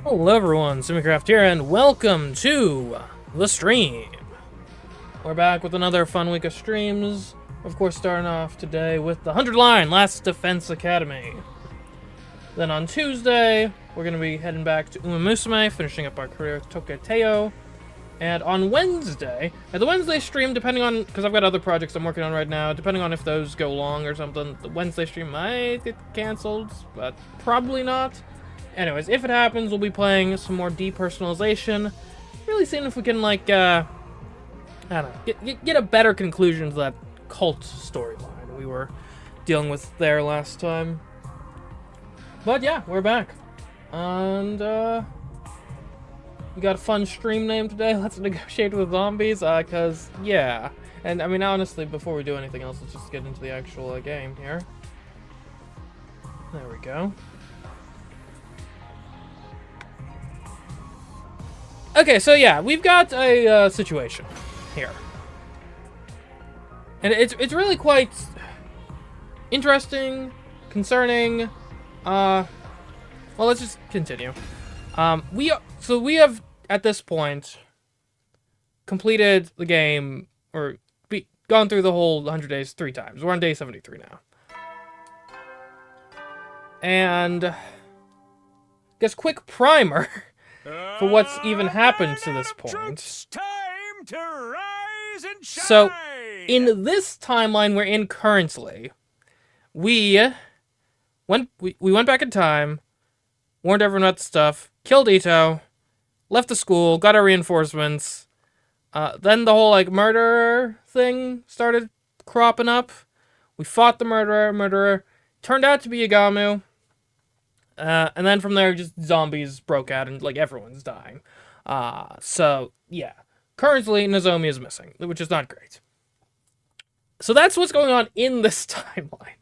Hello everyone, CMeeCraft here, and welcome to the stream. We're back with another fun week of streams. Of course, starting off today with the 100 line, Last Defense Academy. Then on Tuesday, we're going to be heading back to Umamusume, finishing up our career with Toketeo. And on Wednesday, at the Wednesday stream, depending on, because I've got other projects I'm working on right now, depending on if those go long or something, the Wednesday stream might get cancelled, but probably not. Anyways, if it happens, we'll be playing some more depersonalization. Really seeing if we can, like, I don't know, get a better conclusion to that cult storyline we were dealing with there last time. But yeah, we're back. And, we got a fun stream name today. Let's negotiate with zombies, cause, yeah. And, I mean, honestly, before we do anything else, let's just get into the actual game here. There we go. Okay, so yeah, we've got a situation here. And it's really quite interesting, concerning. Well, let's just continue. We have at this point completed the game, or gone through the whole 100 days 3 times. We're on day 73 now. And I guess quick primer for what's even happened to this point. Time to rise and shine. So, in this timeline we're in currently, we went back in time, warned everyone about the stuff, killed Ito, left the school, got our reinforcements. Then the whole murder thing started cropping up. We fought the murderer. Turned out to be Yagamu. And then from there, just zombies broke out and everyone's dying. So yeah, currently Nozomi is missing, which is not great. So that's what's going on in this timeline.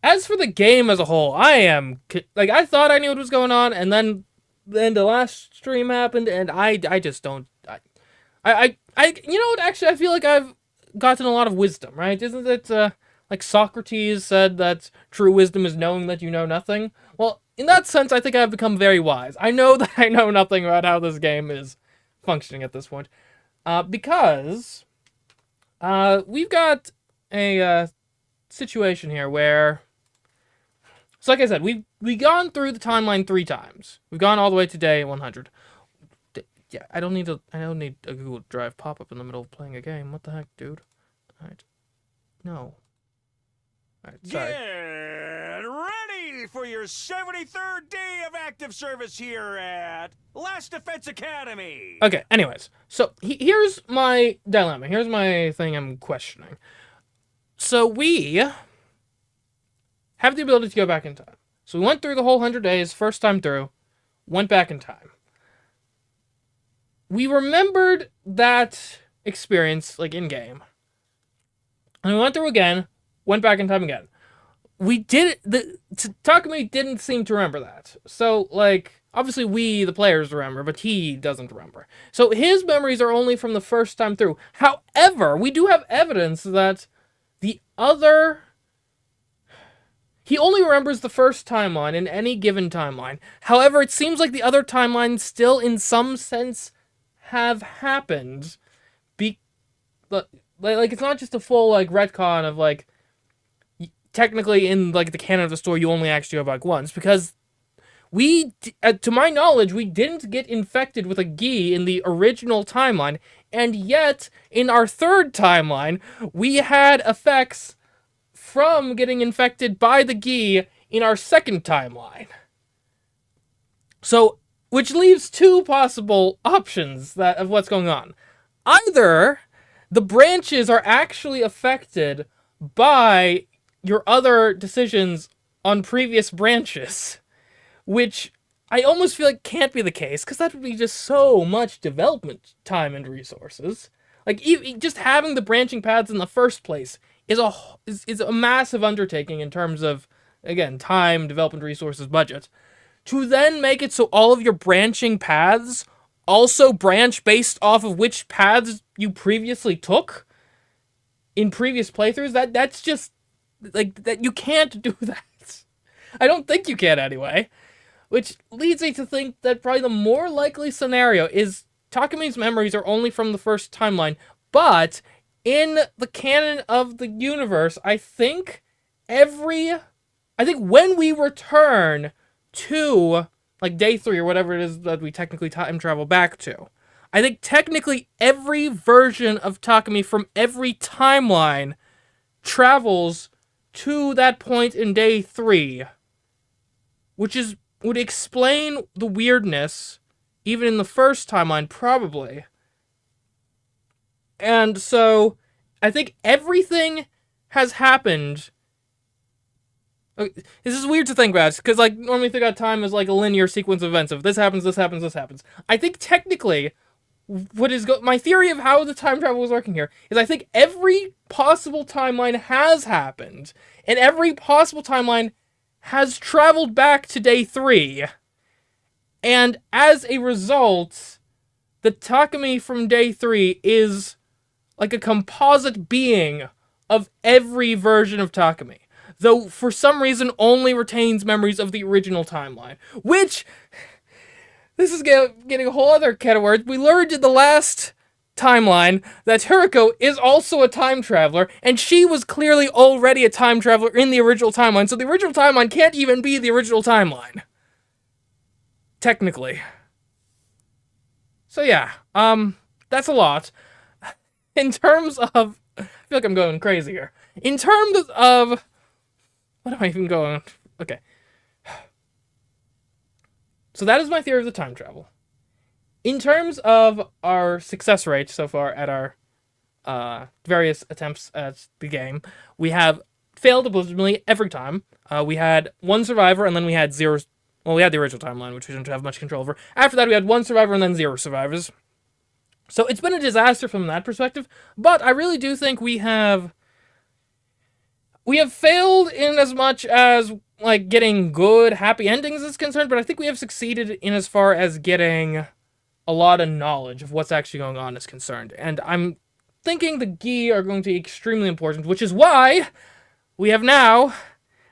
As for the game as a whole, I thought I knew what was going on, and then the last stream happened, and I just don't. You know what? Actually, I feel like I've gotten a lot of wisdom, right? Isn't it like Socrates said that true wisdom is knowing that you know nothing? Well, in that sense, I think I've become very wise. I know that I know nothing about how this game is functioning at this point, because we've got a situation here where. So like I said, we've gone through the timeline 3 times. We've gone all the way to day 100. Yeah, I don't need a Google Drive pop-up in the middle of playing a game. What the heck, dude? Alright. No. Alright, sorry. Get ready for your 73rd day of active service here at Last Defense Academy. Okay, anyways. So, here's my dilemma. Here's my thing I'm questioning. So, we have the ability to go back in time. So we went through the whole 100 days, first time through, went back in time. We remembered that experience, in-game. And we went through again, went back in time again. Takumi didn't seem to remember that. So, obviously we, the players, remember, but he doesn't remember. So his memories are only from the first time through. However, we do have evidence that the other... He only remembers the first timeline in any given timeline. However, it seems like the other timelines still, in some sense, have happened. It's not just a full, retcon of, technically in, the canon of the story, you only actually go back once. Because to my knowledge, we didn't get infected with a Gi in the original timeline. And yet, in our third timeline, we had effects from getting infected by the Gi in our second timeline. So, which leaves 2 possible options of what's going on. Either the branches are actually affected by your other decisions on previous branches, which I almost feel like can't be the case, because that would be just so much development time and resources. Just having the branching paths in the first place is a massive undertaking in terms of, again, time, development resources, budget. To then make it so all of your branching paths also branch based off of which paths you previously took in previous playthroughs, that's just, that you can't do that. I don't think you can anyway. which leads me to think that probably the more likely scenario is Takami's memories are only from the first timeline, but in the canon of the universe, I think when we return to, like, day 3 or whatever it is that we technically time travel back to, I think technically every version of Takami from every timeline travels to that point in day 3, which would explain the weirdness even in the first timeline, probably. And so I think everything has happened. This is weird to think about, because, like, normally think about time as, like, a linear sequence of events. If this happens, this happens, this happens. I think technically, my theory of how the time travel is working here is I think every possible timeline has happened, and every possible timeline has traveled back to day 3. And as a result, the Takami from day 3 is like a composite being of every version of Takami, though for some reason only retains memories of the original timeline, which, this is getting a whole other can of words. We learned in the last timeline that Hiriko is also a time traveler, and she was clearly already a time traveler in the original timeline, so the original timeline can't even be the original timeline. Technically. So yeah, that's a lot. In terms of, I feel like I'm going crazy here. In terms of, what am I even going? Okay. So that is my theory of the time travel. In terms of our success rate so far at our various attempts at the game, we have failed abysmally every time. We had 1 survivor, and then we had 0. Well, we had the original timeline, which we didn't have much control over. After that, we had 1 survivor and then 0 survivors. So it's been a disaster from that perspective, but I really do think we have failed in as much as, like, getting good, happy endings is concerned, but I think we have succeeded in as far as getting a lot of knowledge of what's actually going on is concerned. And I'm thinking the Gi are going to be extremely important, which is why we have now,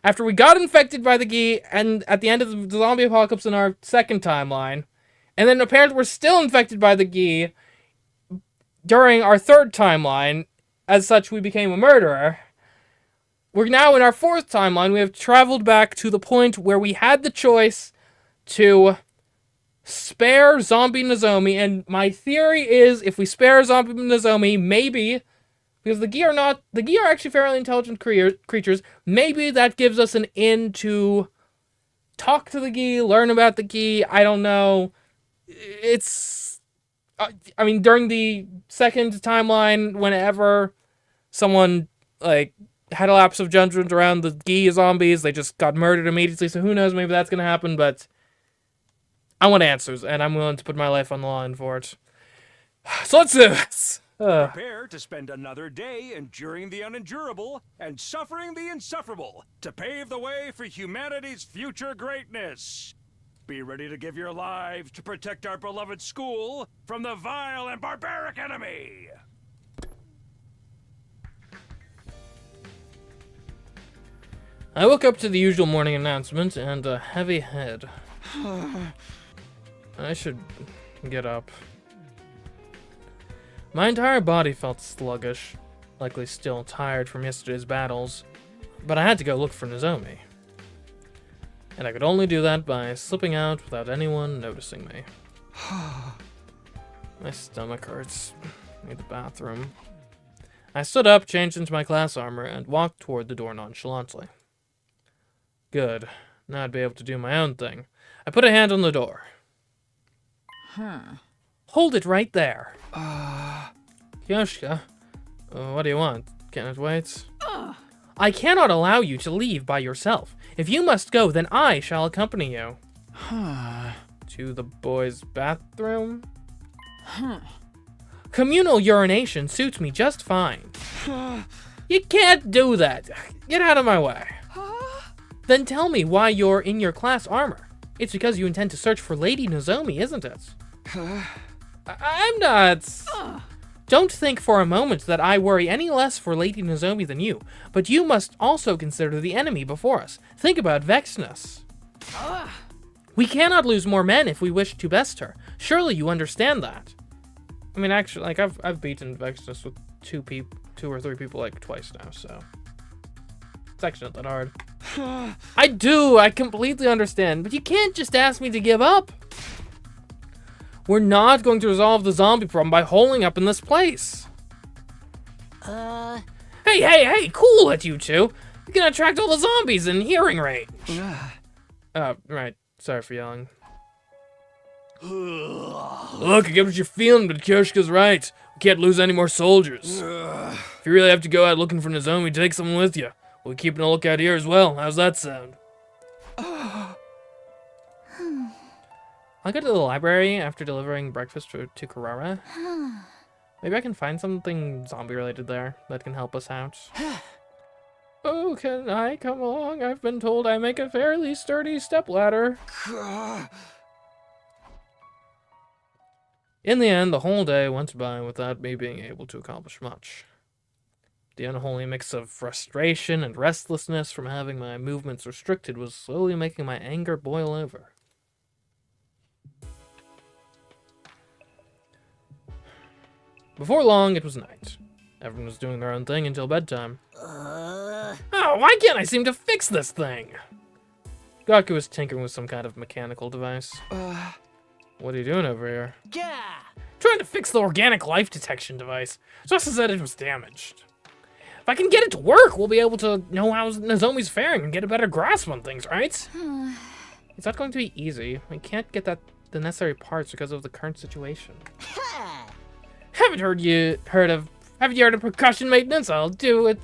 after we got infected by the Gi, and at the end of the zombie apocalypse in our second timeline, and then apparently we're still infected by the Gi during our third timeline, as such we became a murderer. We're now in our fourth timeline. We have traveled back to the point where we had the choice to spare zombie Nozomi, and my theory is if we spare zombie Nozomi, maybe, because the Gi are actually fairly intelligent creatures, maybe that gives us an in to talk to the Gi, learn about the Gi, I don't know. I mean, during the second timeline, whenever someone, like, had a lapse of judgment around the Gi zombies, they just got murdered immediately, so who knows, maybe that's gonna happen, but I want answers, and I'm willing to put my life on the line for it. So let's do this! Prepare to spend another day enduring the unendurable and suffering the insufferable to pave the way for humanity's future greatness. Be ready to give your lives to protect our beloved school from the vile and barbaric enemy! I woke up to the usual morning announcement and a heavy head. I should get up. My entire body felt sluggish, likely still tired from yesterday's battles, but I had to go look for Nozomi. And I could only do that by slipping out without anyone noticing me. My stomach hurts. I need the bathroom. I stood up, changed into my class armor, and walked toward the door nonchalantly. Good. Now I'd be able to do my own thing. I put a hand on the door. Hold it right there. Kyoshka, what do you want? Can it wait? I cannot allow you to leave by yourself. If you must go, then I shall accompany you. To the boys' bathroom? Communal urination suits me just fine. You can't do that. Get out of my way. Then tell me why you're in your class armor. It's because you intend to search for Lady Nozomi, isn't it? I'm not. Don't think for a moment that I worry any less for Lady Nozomi than you, but you must also consider the enemy before us. Think about Vexnus. We cannot lose more men if we wish to best her. Surely you understand that. I mean, actually, like, I've beaten Vexus with two or three people, like, twice now, so... It's actually not that hard. I completely understand, but you can't just ask me to give up. We're not going to resolve the zombie problem by holing up in this place. Hey, cool it, you two. You're gonna attract all the zombies in hearing range. Right. Sorry for yelling. Look, I get what you're feeling, but Kyoshka's right. We can't lose any more soldiers. If you really have to go out looking for Nozomi, take someone with you. We'll be keeping a lookout here as well. How's that sound? I'll go to the library after delivering breakfast to Karara. Maybe I can find something zombie-related there that can help us out. Oh, can I come along? I've been told I make a fairly sturdy stepladder. In the end, the whole day went by without me being able to accomplish much. The unholy mix of frustration and restlessness from having my movements restricted was slowly making my anger boil over. Before long, it was night. Everyone was doing their own thing until bedtime. Oh, why can't I seem to fix this thing? Gaku was tinkering with some kind of mechanical device. What are you doing over here? Yeah. Trying to fix the organic life detection device. Just said it was damaged. If I can get it to work, we'll be able to know how Nozomi's faring and get a better grasp on things, right? It's not going to be easy. We can't get the necessary parts because of the current situation. Haven't you heard of percussion maintenance? I do it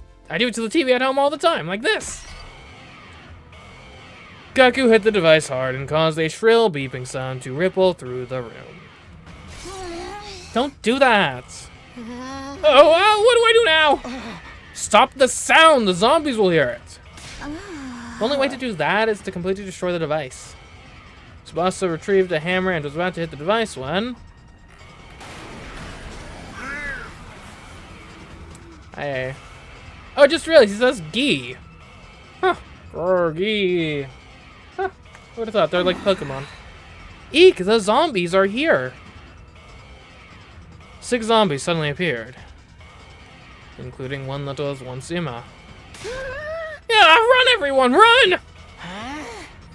to the TV at home all the time, like this. Gaku hit the device hard and caused a shrill beeping sound to ripple through the room. Don't do that. Oh, what do I do now? Stop the sound, the zombies will hear it. The only way to do that is to completely destroy the device. Tsubasa retrieved a hammer and was about to hit the device when... Hey. Oh, I just realized he says Gi. Huh. Gi. Huh. Who would have thought? They're like Pokemon. Eek, the zombies are here. 6 zombies suddenly appeared. Including one that was once Ima. Yeah, run everyone, run!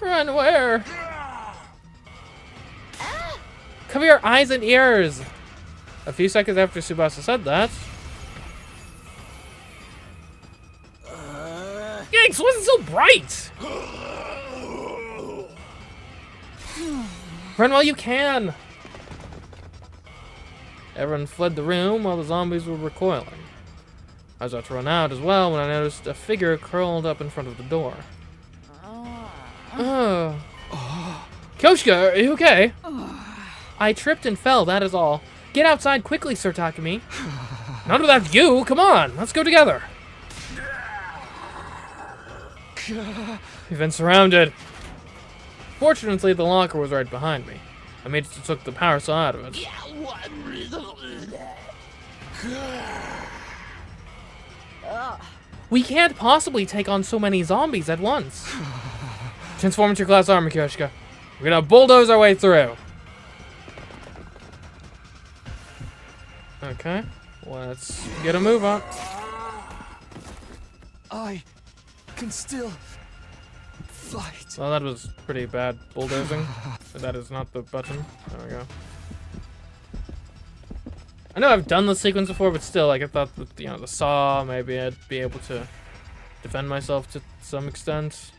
Run where? Cover your eyes and ears. A few seconds after Tsubasa said that, Yikes, wasn't so bright! Run while you can! Everyone fled the room while the zombies were recoiling. I was about to run out as well when I noticed a figure curled up in front of the door. Oh. Kyoshka, are you okay? I tripped and fell, that is all. Get outside quickly, Sir Takumi. Not without you, come on, let's go together. We've been surrounded. Fortunately, the locker was right behind me. I made it to took the power saw out of it. We can't possibly take on so many zombies at once. Transform into your class armor, Kyoshka. We're gonna bulldoze our way through. Okay, let's get a move on. I can still fight. Well, that was pretty bad bulldozing. That is not the button. There we go. I know I've done this sequence before, but still, like, I thought with, the saw, maybe I'd be able to defend myself to some extent.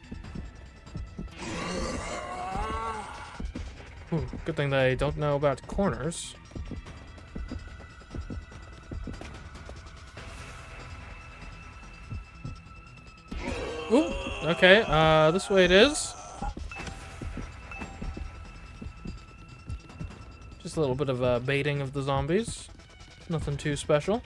Ooh, good thing that I don't know about corners. Ooh, okay, this way it is. Just a little bit of baiting of the zombies. Nothing too special.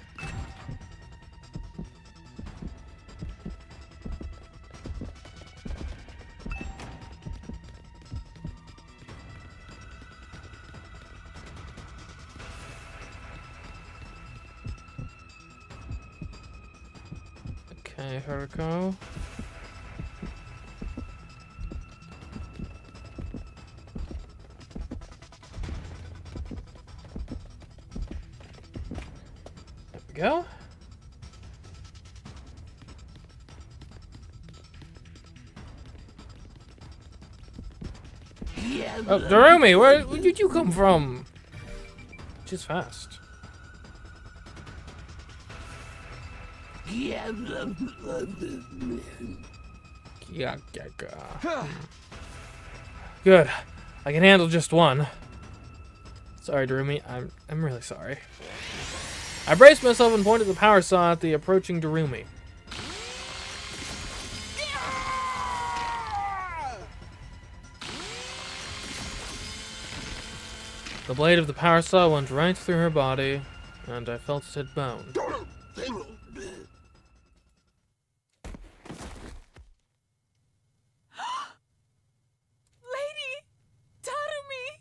Okay, Haruko. go. Oh, Darumi, where did you come from? She's fast. Yeah. Good. I can handle just one. Sorry, Darumi. I'm really sorry. I braced myself and pointed the power saw at the approaching Darumi. The blade of the power saw went right through her body, and I felt it hit bone. Lady Tarumi!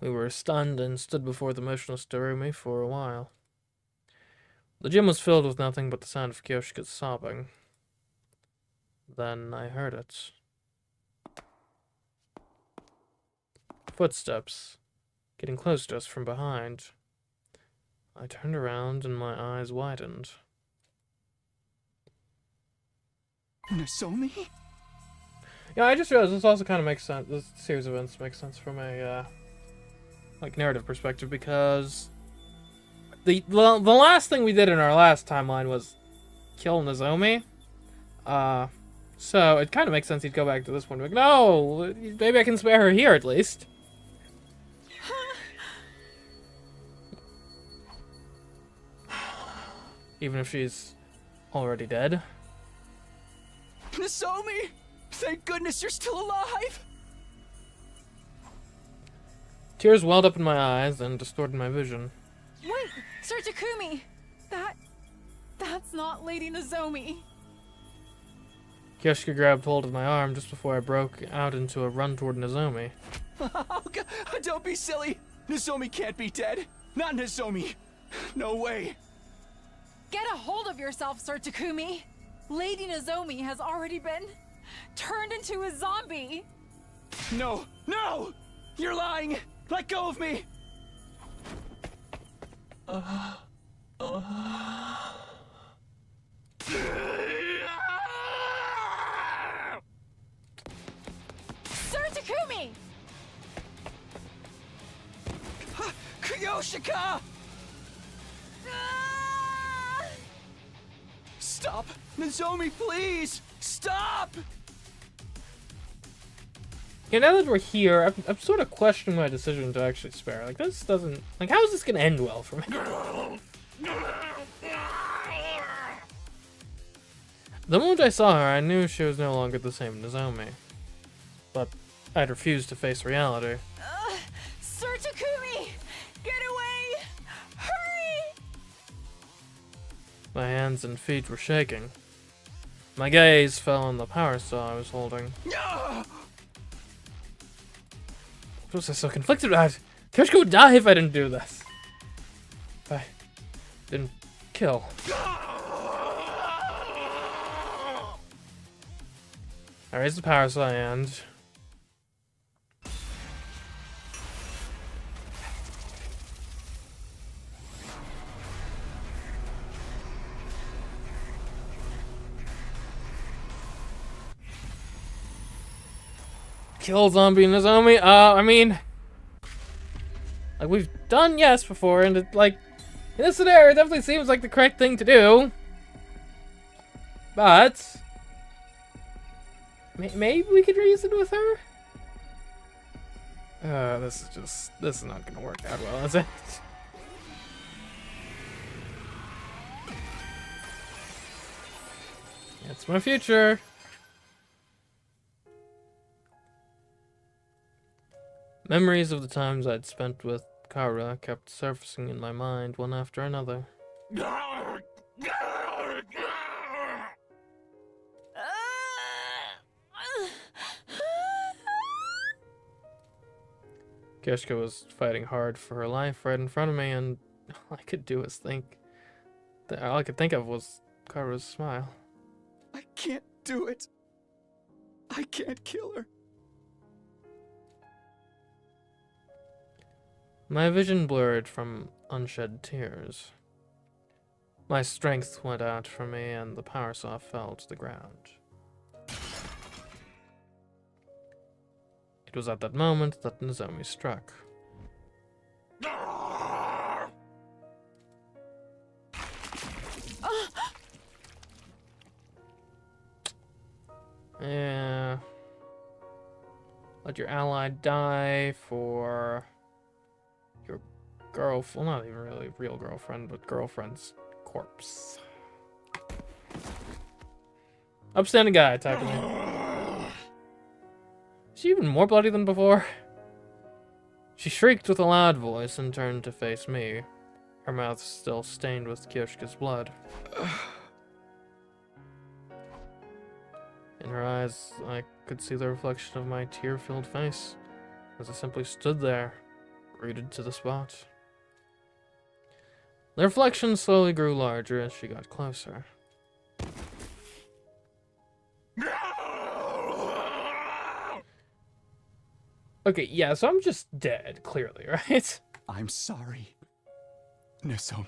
We were stunned and stood before the motionless Darumi for a while. The gym was filled with nothing but the sound of Kyoshika's sobbing. Then I heard it. Footsteps, getting close to us from behind. I turned around and my eyes widened. Nozomi? Yeah, I just realized this also kind of makes sense. This series of events makes sense from a like narrative perspective, because the last thing we did in our last timeline was kill Nozomi. So it kind of makes sense he'd go back to this one. Like, no, maybe I can spare her here at least. Even if she's already dead. Nozomi! Thank goodness you're still alive! Tears welled up in my eyes and distorted my vision. Wait, Sir Takumi! That's not Lady Nozomi. Kyoshika grabbed hold of my arm just before I broke out into a run toward Nozomi. Oh, God, don't be silly! Nozomi can't be dead! Not Nozomi! No way! Get a hold of yourself, Sir Takumi! Lady Nozomi has already been turned into a zombie! No! No! You're lying! Let go of me! Sir Takumi! Kyoshika! Ah! Stop! Nozomi, please! Stop! Yeah, now that we're here, I'm sort of questioning my decision to actually spare. Like, this doesn't... Like, how is this gonna end well for me? The moment I saw her, I knew she was no longer the same Nozomi. But I'd refused to face reality. Sir Takumi! Get away! Hurry! My hands and feet were shaking. My gaze fell on the power saw I was holding. What was I so conflicted about? Kyoshika would die if I didn't do this. If I didn't kill. I raised the power saw and... kill zombie Nozomi. I mean, like we've done yes before, and it, like in this scenario, it definitely seems like the correct thing to do. But maybe we could reason with her. This is not gonna work out well, is it? It's my future. Memories of the times I'd spent with Kara kept surfacing in my mind one after another. Kyoshika was fighting hard for her life right in front of me, and all I could do was think. All I could think of was Kara's smile. I can't do it. I can't kill her. My vision blurred from unshed tears. My strength went out from me, and the power saw fell to the ground. It was at that moment that Nozomi struck. Yeah. Let your ally die for your girlfriend. Well, not even really real girlfriend, but girlfriend's corpse. Upstanding guy, type of name. Is she even more bloody than before? She shrieked with a loud voice and turned to face me, her mouth still stained with Kyoshika's blood. In her eyes, I could see the reflection of my tear-filled face as I simply stood there, rooted to the spot. The reflection slowly grew larger as she got closer. Okay, yeah, so I'm just dead, clearly, right? I'm sorry, Nozomi.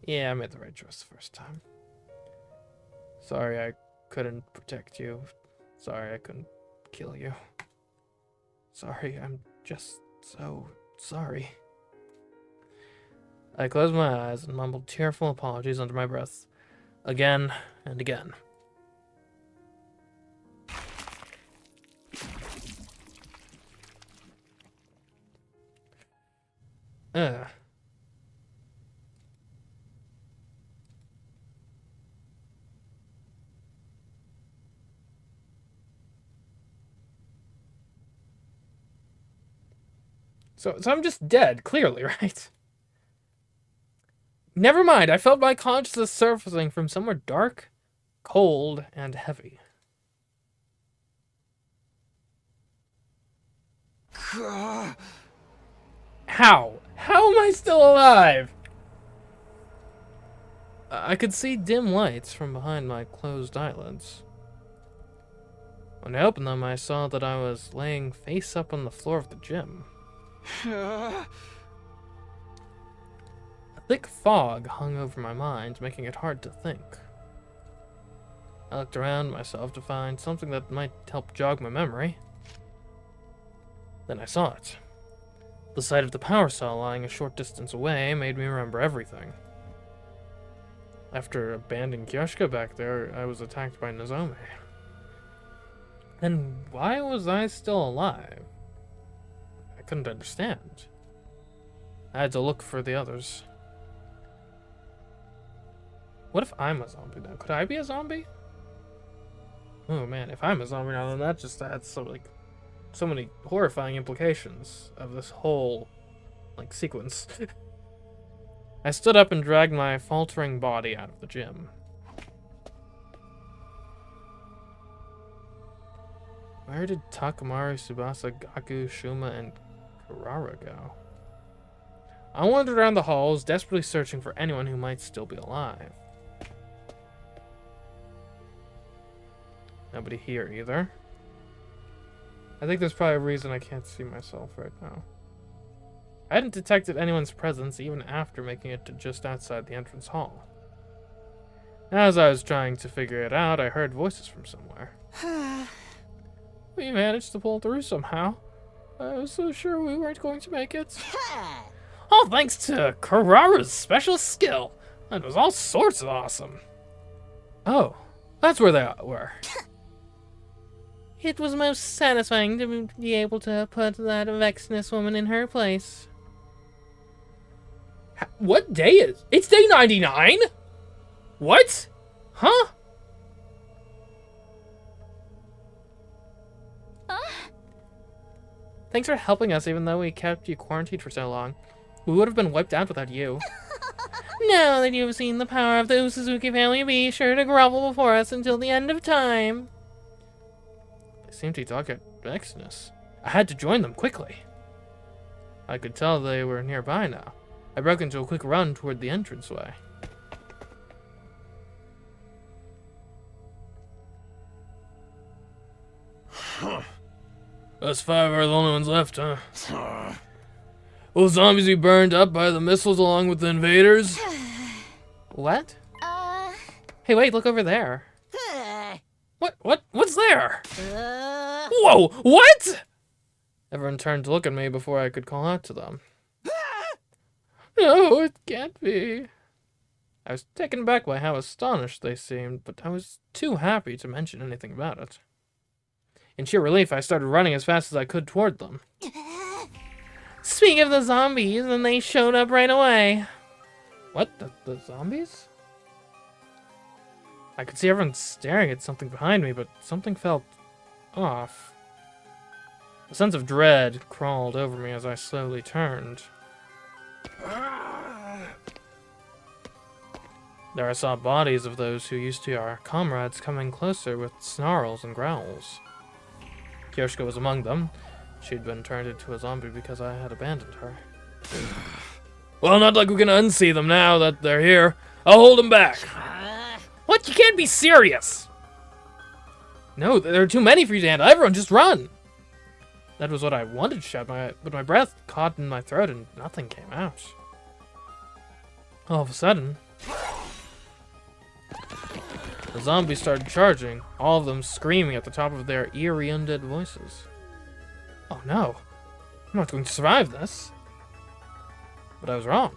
Yeah, I made the right choice the first time. Sorry I couldn't protect you. Sorry I couldn't kill you. Sorry, I'm just so sorry. I closed my eyes and mumbled tearful apologies under my breath, again and again. Ugh. So I'm just dead, clearly, right? Never mind, I felt my consciousness surfacing from somewhere dark, cold, and heavy. How? How am I still alive? I could see dim lights from behind my closed eyelids. When I opened them, I saw that I was laying face up on the floor of the gym. A thick fog hung over my mind, making it hard to think. I looked around myself to find something that might help jog my memory. Then I saw it. The sight of the power saw lying a short distance away made me remember everything. After abandoning Kyoshika back there, I was attacked by Nozomi. Then why was I still alive? I couldn't understand. I had to look for the others. What if I'm a zombie now? Could I be a zombie? Oh man, if I'm a zombie now, then that just adds so many horrifying implications of this whole, sequence. I stood up and dragged my faltering body out of the gym. Where did Takamaru, Tsubasa, Gaku, Shuma, and Kurara go? I wandered around the halls, desperately searching for anyone who might still be alive. Nobody here either. I think there's probably a reason I can't see myself right now. I hadn't detected anyone's presence even after making it to just outside the entrance hall. As I was trying to figure it out, I heard voices from somewhere. We managed to pull through somehow. I was so sure we weren't going to make it. All thanks to Kurara's special skill. That was all sorts of awesome. Oh, that's where they were. It was most satisfying to be able to put that vexness woman in her place. What day is? It's day 99? What? Huh? Thanks for helping us even though we kept you quarantined for so long. We would have been wiped out without you. Now that you have seen the power of the Suzuki family, be sure to grovel before us until the end of time. They seemed to talk at vexness. I had to join them quickly. I could tell they were nearby now. I broke into a quick run toward the entranceway. Us 5 are the only ones left, huh? Will zombies be burned up by the missiles along with the invaders? What? Hey, wait, look over there. What's there? Whoa, what? Everyone turned to look at me before I could call out to them. No, it can't be. I was taken aback by how astonished they seemed, but I was too happy to mention anything about it. In sheer relief, I started running as fast as I could toward them. Speaking of the zombies, and they showed up right away. What? The zombies? I could see everyone staring at something behind me, but something felt off. A sense of dread crawled over me as I slowly turned. There I saw bodies of those who used to be our comrades coming closer with snarls and growls. Kyoshka was among them. She'd been turned into a zombie because I had abandoned her. Well, not like we can unsee them now that they're here. I'll hold them back. What? You can't be serious! No, there are too many for you to handle. Everyone, just run! That was what I wanted to shout, but my breath caught in my throat and nothing came out. All of a sudden, the zombies started charging, all of them screaming at the top of their eerie undead voices. Oh no, I'm not going to survive this. But I was wrong.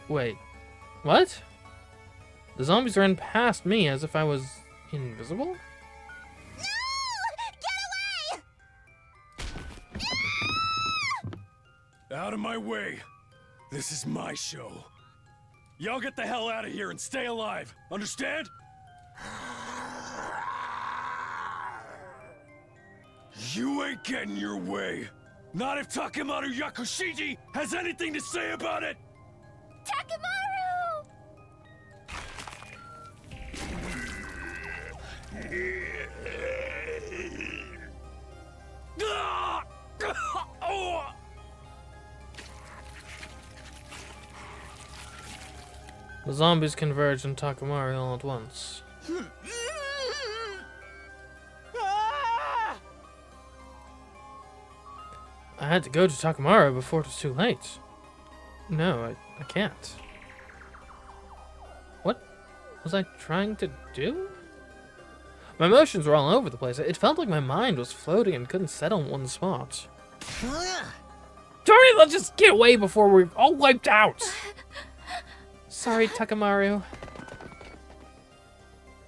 Wait, what? The zombies ran past me as if I was invisible? Out of my way. This is my show. Y'all get the hell out of here and stay alive. Understand? You ain't getting your way. Not if Takemaru Yakushiji has anything to say about it. Takemaru! The zombies converged on Takemaru all at once. I had to go to Takemaru before it was too late. No, I can't. What was I trying to do? My emotions were all over the place. It felt like my mind was floating and couldn't settle in one spot. Darn it, let's just get away before we're all wiped out! Sorry, Takemaru.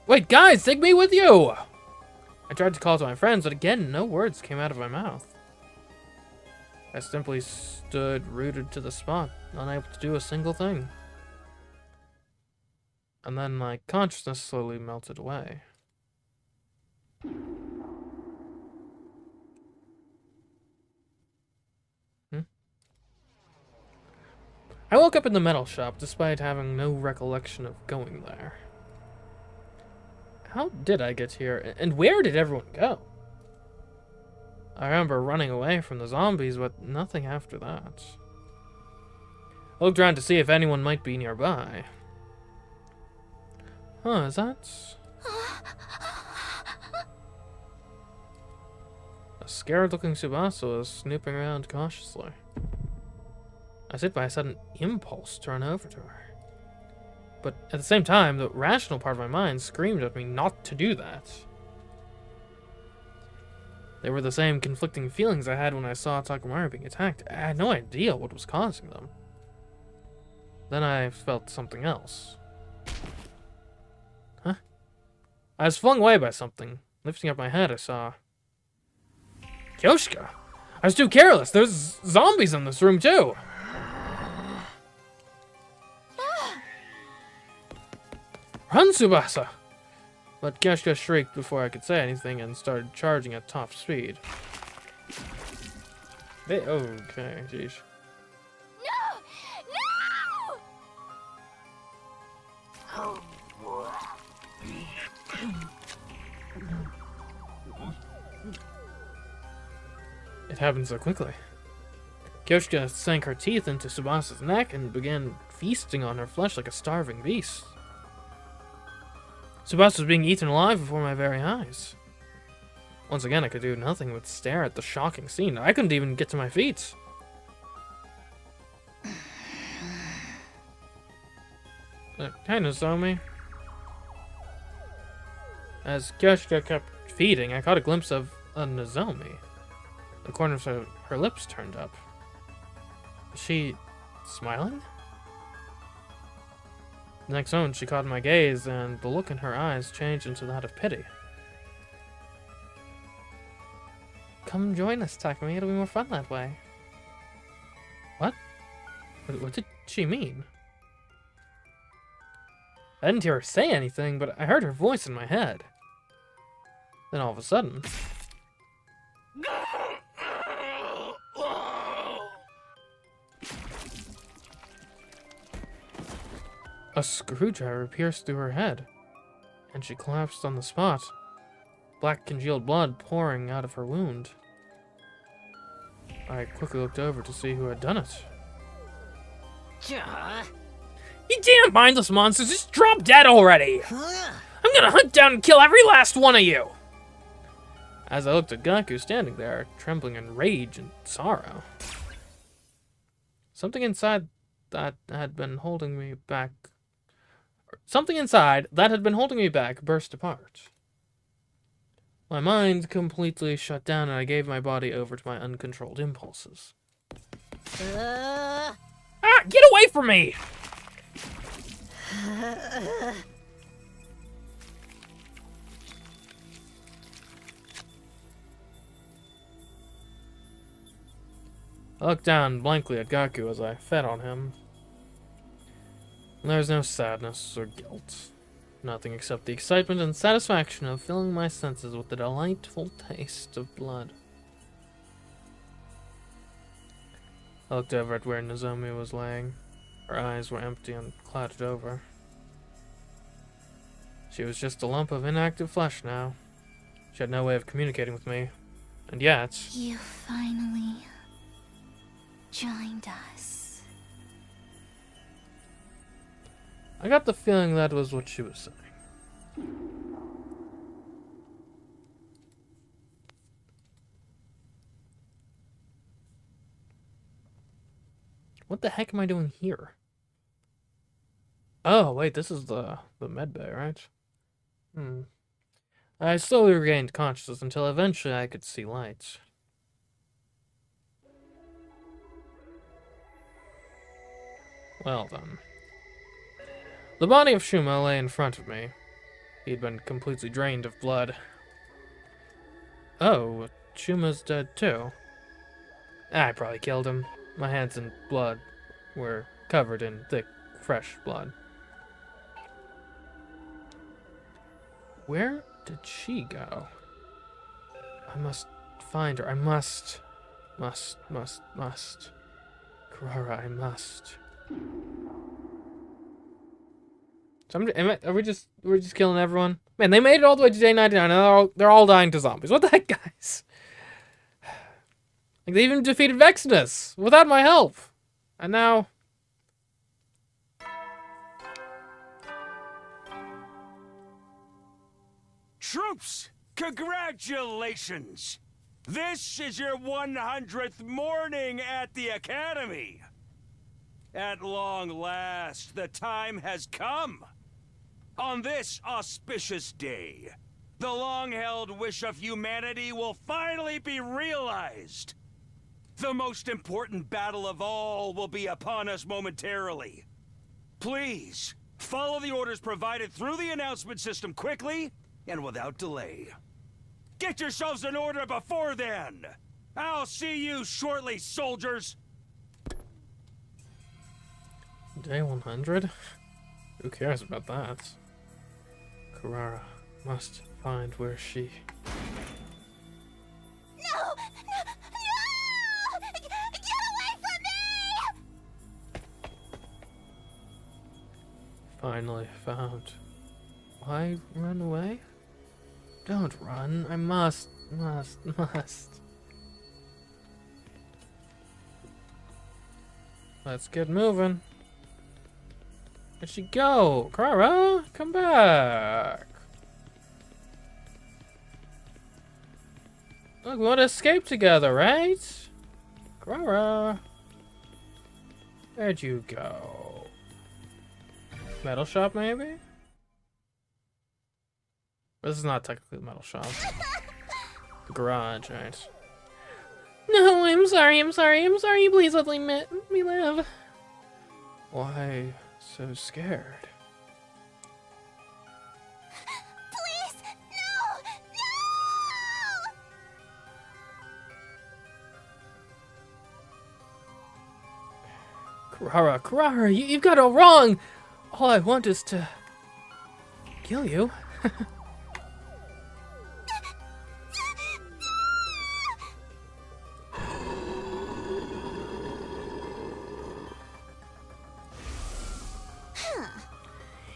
Wait, guys, take me with you! I tried to call to my friends, but again, no words came out of my mouth. I simply stood rooted to the spot, unable to do a single thing. And then my consciousness slowly melted away. I woke up in the metal shop despite having no recollection of going there. How did I get here, and where did everyone go? I remember running away from the zombies, but nothing after that. I looked around to see if anyone might be nearby. Huh, is that... A scared-looking Tsubasa was snooping around cautiously. I was hit by a sudden impulse to run over to her. But at the same time, the rational part of my mind screamed at me not to do that. They were the same conflicting feelings I had when I saw Takemaru being attacked. I had no idea what was causing them. Then I felt something else. Huh? I was flung away by something. Lifting up my head, I saw... Kyoshka! I was too careless. There's zombies in this room, too! Run, Tsubasa! But Kyoshka shrieked before I could say anything and started charging at top speed. Okay, jeez. No! No! It happened so quickly. Kyoshka sank her teeth into Tsubasa's neck and began feasting on her flesh like a starving beast. Tsubasa was being eaten alive before my very eyes. Once again, I could do nothing but stare at the shocking scene. I couldn't even get to my feet. Hey, Nozomi. As Kyoshika kept feeding, I caught a glimpse of a Nozomi. The corners of her lips turned up. Is she smiling? The next moment, she caught my gaze, and the look in her eyes changed into that of pity. Come join us, Takumi. It'll be more fun that way. What? What did she mean? I didn't hear her say anything, but I heard her voice in my head. Then all of a sudden... a screwdriver pierced through her head, and she collapsed on the spot, black congealed blood pouring out of her wound. I quickly looked over to see who had done it. You damn mindless monsters, just drop dead already! I'm gonna hunt down and kill every last one of you! As I looked at Gaku standing there, trembling in rage and sorrow. Something inside that had been holding me back burst apart. My mind completely shut down and I gave my body over to my uncontrolled impulses. Ah! Get away from me! I looked down blankly at Gaku as I fed on him. There was no sadness or guilt. Nothing except the excitement and satisfaction of filling my senses with the delightful taste of blood. I looked over at where Nozomi was laying. Her eyes were empty and clouded over. She was just a lump of inactive flesh now. She had no way of communicating with me. And yet... You finally joined us. I got the feeling that was what she was saying. What the heck am I doing here? Oh, wait, this is the med bay, right? I slowly regained consciousness until eventually I could see lights. Well then. The body of Shuma lay in front of me. He had been completely drained of blood. Oh, Shuma's dead too. I probably killed him. My hands and blood were covered in thick, fresh blood. Where did she go? I must find her. I must. Kurara, I must. We're just killing everyone? Man, they made it all the way to day 99 and they're all dying to zombies. What the heck, guys? Like, they even defeated Vexinus without my help. And now... Troops, congratulations! This is your 100th morning at the Academy! At long last, the time has come! On this auspicious day, the long-held wish of humanity will finally be realized! The most important battle of all will be upon us momentarily. Please, follow the orders provided through the announcement system quickly and without delay. Get yourselves in order before then! I'll see you shortly, soldiers! Day 100? Who cares about that? Kurara must find where she... No! No! No! Get away from me! Finally found. Why run away? Don't run. I must. Let's get moving. Where'd she go? Kurara, come back. Look, we want to escape together, right? Kurara. Where'd you go? Metal shop, maybe? This is not technically the metal shop. The garage, right? No, I'm sorry. Please let me live. Why so scared? Please, no! No! Kurara, you've got it all wrong! All I want is to kill you.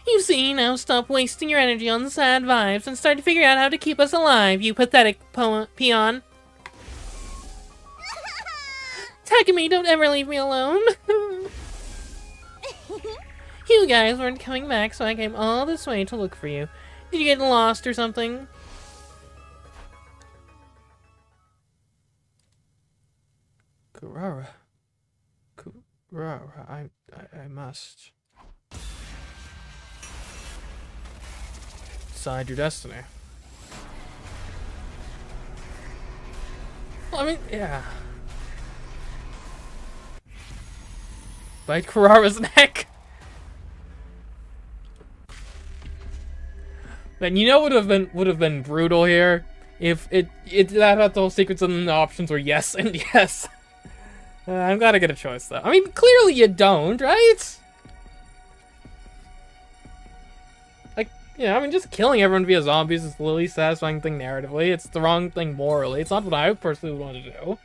You see, now stop wasting your energy on sad vibes and start to figure out how to keep us alive, you pathetic peon. Takumi, don't ever leave me alone. You guys weren't coming back, so I came all this way to look for you. Did you get lost or something? Kurara, I must decide your destiny. Well, I mean, yeah. Bite Kurara's neck. Man, you know what would have been brutal here if that had the whole sequence and the options were yes and yes. I've got to get a choice though. I mean, clearly you don't, right? Like, yeah, I mean, just killing everyone via zombies is the least satisfying thing narratively. It's the wrong thing morally. It's not what I personally would want to do.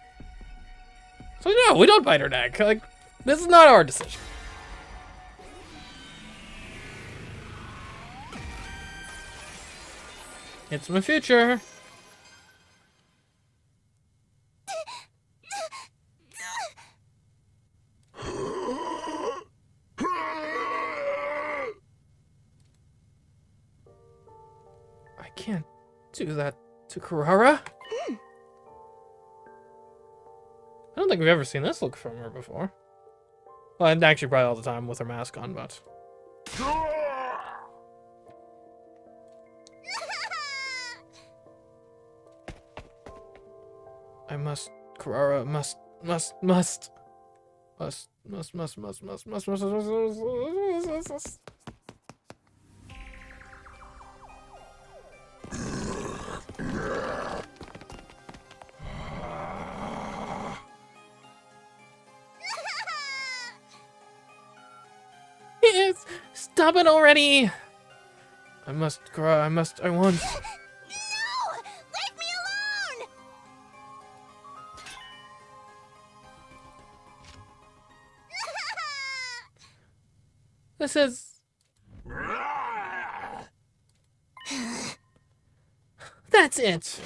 So no, we don't bite her neck. Like, this is not our decision. It's my future. I can't do that to Kurara. I don't think we've ever seen this look from her before. Well, and actually probably all the time with her mask on, but... I must, Kurara, must. Yes, stop it already! I must, Kurara, I want. No! Leave me alone! This is... That's it!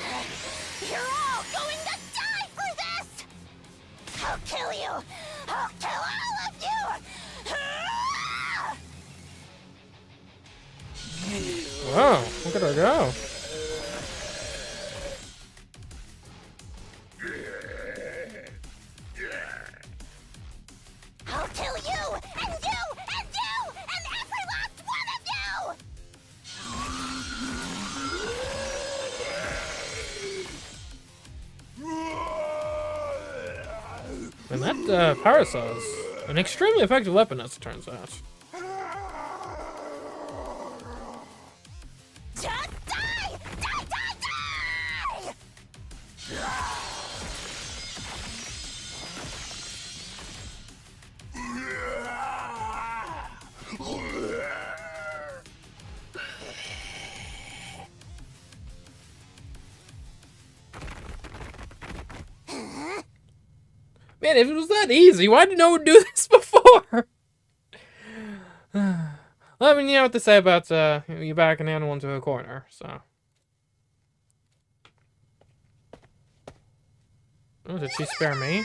You're all going to die for this! I'll kill you! I'll kill all of you! Wow, look at her go. I'll kill you! And you! And you! And every last one of you! And that parasol is an extremely effective weapon, as it turns out. Just die! Die, die, die! Man, if it was that easy, why did no one do this before? Well, I mean, you know what they say about you back an animal into a corner, so. Oh, did she spare me?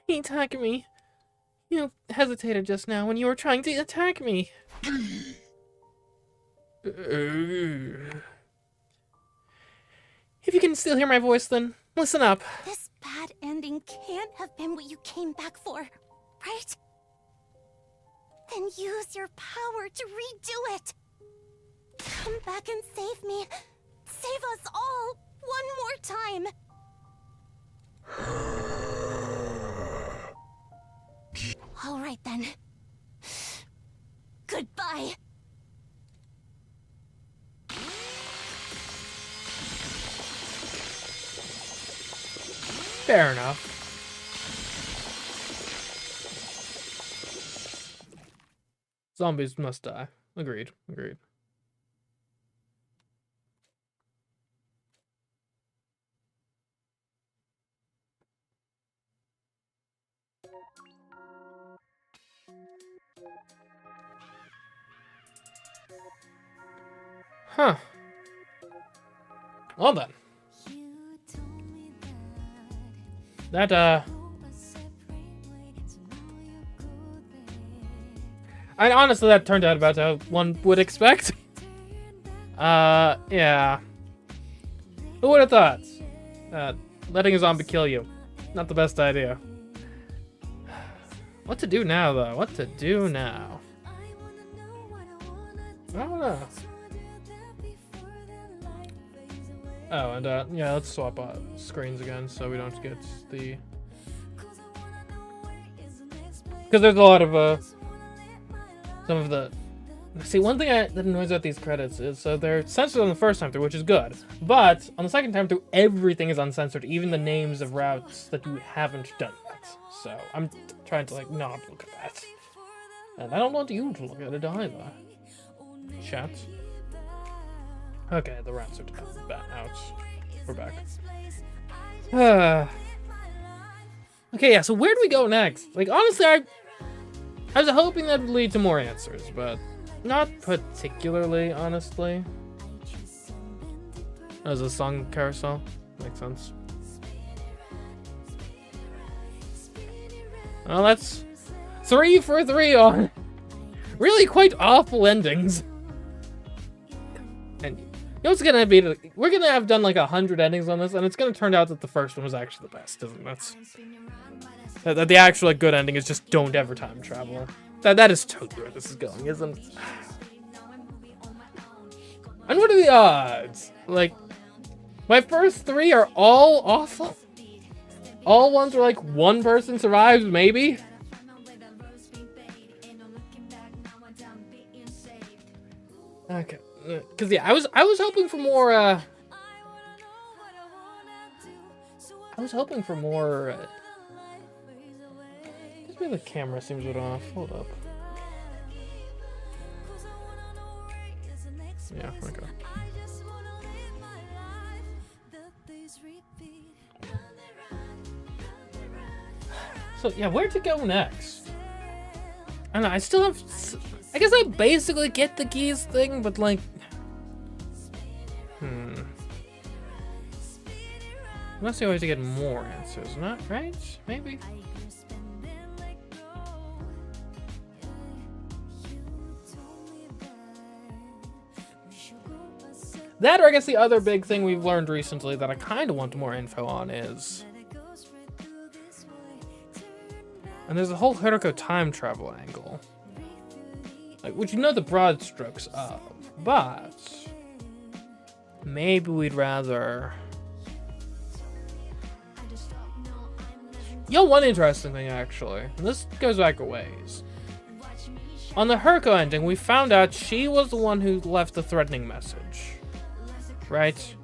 Hey, Takumi. You hesitated just now when you were trying to attack me. If you can still hear my voice, then listen up. This bad ending can't have been what you came back for, right? Then use your power to redo it. Come back and save me. Save us all one more time. All right then. Goodbye. Fair enough. Zombies must die. Agreed. Agreed. Huh. Well then. That, I honestly, that turned out about how one would expect. Yeah. Who would have thought? Letting a zombie kill you. Not the best idea. What to do now, though? What to do now? I don't know. Oh, and, yeah, let's swap screens again so we don't get the... Because there's a lot of, some of the... See, one thing that annoys about these credits is, so they're censored on the first time through, which is good. But, on the second time through, everything is uncensored, even the names of routes that you haven't done yet. So, I'm trying to, like, not look at that. And I don't want you to look at it either. Chat. Okay, the rats are out. We're back. Okay, yeah, so where do we go next? Like, honestly, I was hoping that would lead to more answers, but not particularly, honestly. That was a song carousel. Makes sense. Well, that's 3 for 3 on really quite awful endings. And you know what's gonna be? We're gonna have done like 100 endings on this, and it's gonna turn out that the first one was actually the best, isn't it? That the actual like, good ending is just don't ever time travel. That is totally where this is going, isn't it? And what are the odds? Like, my first 3 are all awful. All ones where like one person survives, maybe. Okay. Cause yeah, I was hoping for more. I was hoping for more. Just maybe the camera seems a bit off. Hold up. Yeah. Okay. So yeah, where to go next? I don't know. I still have. I guess I basically get the keys thing, but like. Unless you always get more answers, not right? Maybe. That, or I guess the other big thing we've learned recently that I kind of want more info on is... And there's a whole Hiroko time travel angle. Like, which you know the broad strokes of, but... Maybe we'd rather... Yo, one interesting thing, actually. And this goes back a ways. On the Hiroko ending, we found out she was the one who left the threatening message. Right?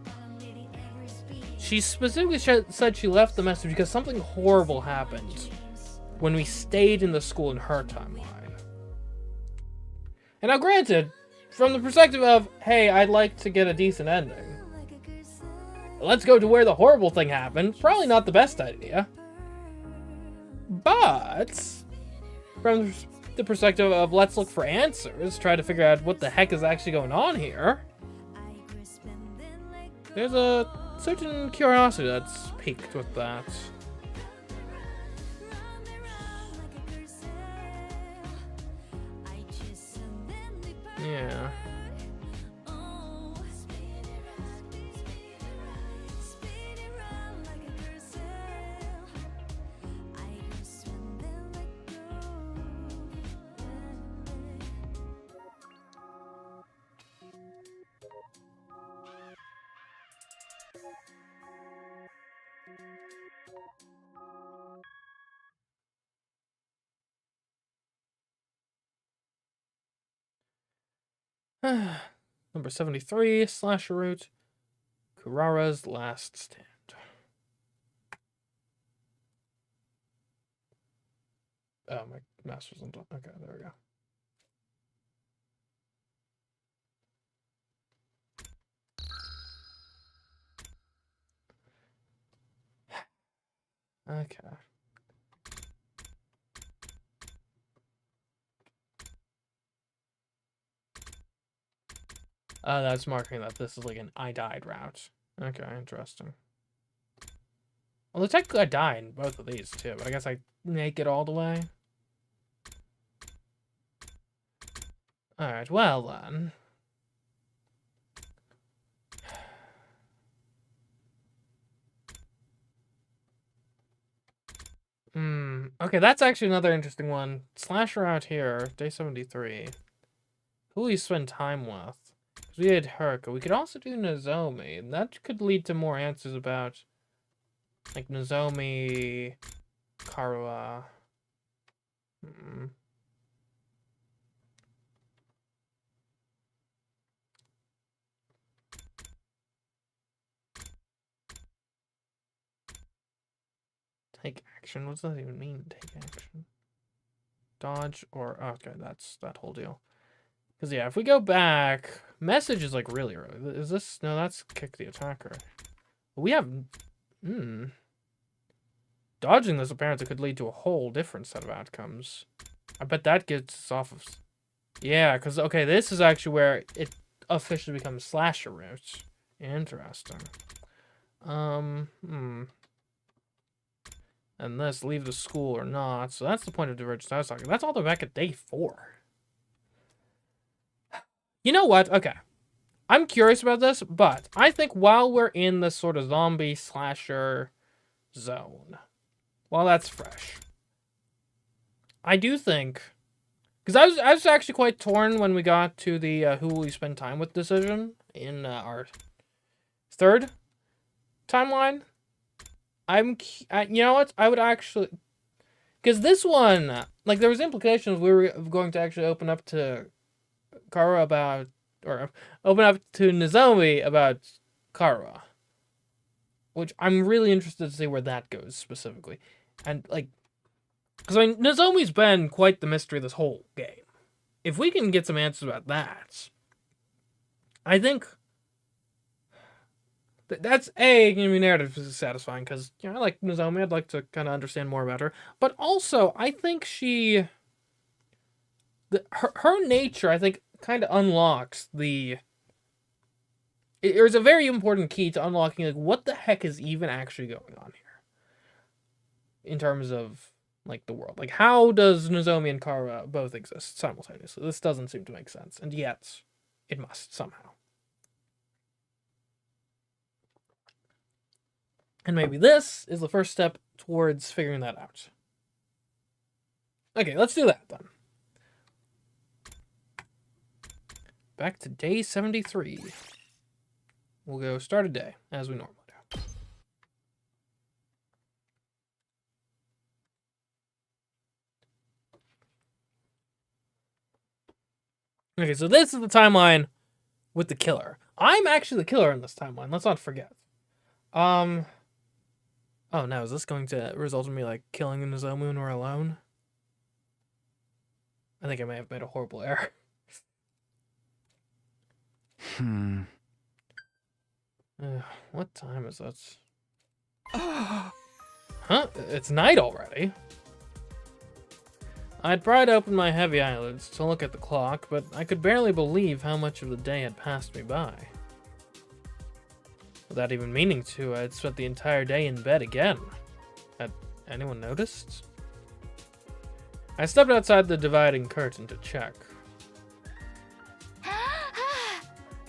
She specifically said she left the message because something horrible happened when we stayed in the school in her timeline. And now granted, from the perspective of, hey, I'd like to get a decent ending. Let's go to where the horrible thing happened. Probably not the best idea. But, from the perspective of let's look for answers, try to figure out what the heck is actually going on here, there's a certain curiosity that's piqued with that. Yeah. Number 73, Slasher Route. Kurara's Last Stand. Oh, my mouse wasn't on. Okay, there we go. Okay. That's marking that this is like an I died route. Okay, interesting. Well, technically I died in both of these too, but I guess I make it all the way. Alright, well then. Okay, that's actually another interesting one. Slasher out here, day 73. Who will you spend time with? Because we had Haruka. We could also do Nozomi, and that could lead to more answers about, like, Nozomi, Karua. Take action? What does that even mean, take action? Dodge or... Oh, okay, that's that whole deal. Because, yeah, if we go back... Message is, like, really early. Is this... No, that's kick the attacker. We have... Dodging this apparently could lead to a whole different set of outcomes. I bet that gets us off of... Yeah, because, okay, this is actually where it officially becomes Slasher Route. Interesting. And this, leave the school or not. So that's the point of Divergence I was talking. That's all the way back at day 4. You know what? Okay. I'm curious about this, but I think while we're in this sort of zombie slasher zone, while that's fresh, I do think... Because I was actually quite torn when we got to the who will you spend time with decision in our third timeline. You know what? I would actually... Because this one, like, there was implications we were going to actually open up to Kara about... Or open up to Nozomi about Kara. Which I'm really interested to see where that goes, specifically. And, like... Because, I mean, Nozomi's been quite the mystery this whole game. If we can get some answers about that, I think... That's going to be narratively satisfying, because, you know, I like Nozomi, I'd like to kind of understand more about her. But also, I think she... Her nature, I think, kind of unlocks the... There's a very important key to unlocking, like, what the heck is even actually going on here? In terms of, like, the world. Like, how does Nozomi and Kara both exist simultaneously? This doesn't seem to make sense, and yet, it must, somehow. And maybe this is the first step towards figuring that out. Okay, let's do that then. Back to day 73. We'll go start a day, as we normally do. Okay, so this is the timeline with the killer. I'm actually the killer in this timeline, let's not forget. Oh no, is this going to result in me, like, killing Nozomi when we're alone? I think I may have made a horrible error. What time is it? Huh? It's night already? I'd pried open my heavy eyelids to look at the clock, but I could barely believe how much of the day had passed me by. Without even meaning to, I had spent the entire day in bed again. Had anyone noticed? I stepped outside the dividing curtain to check.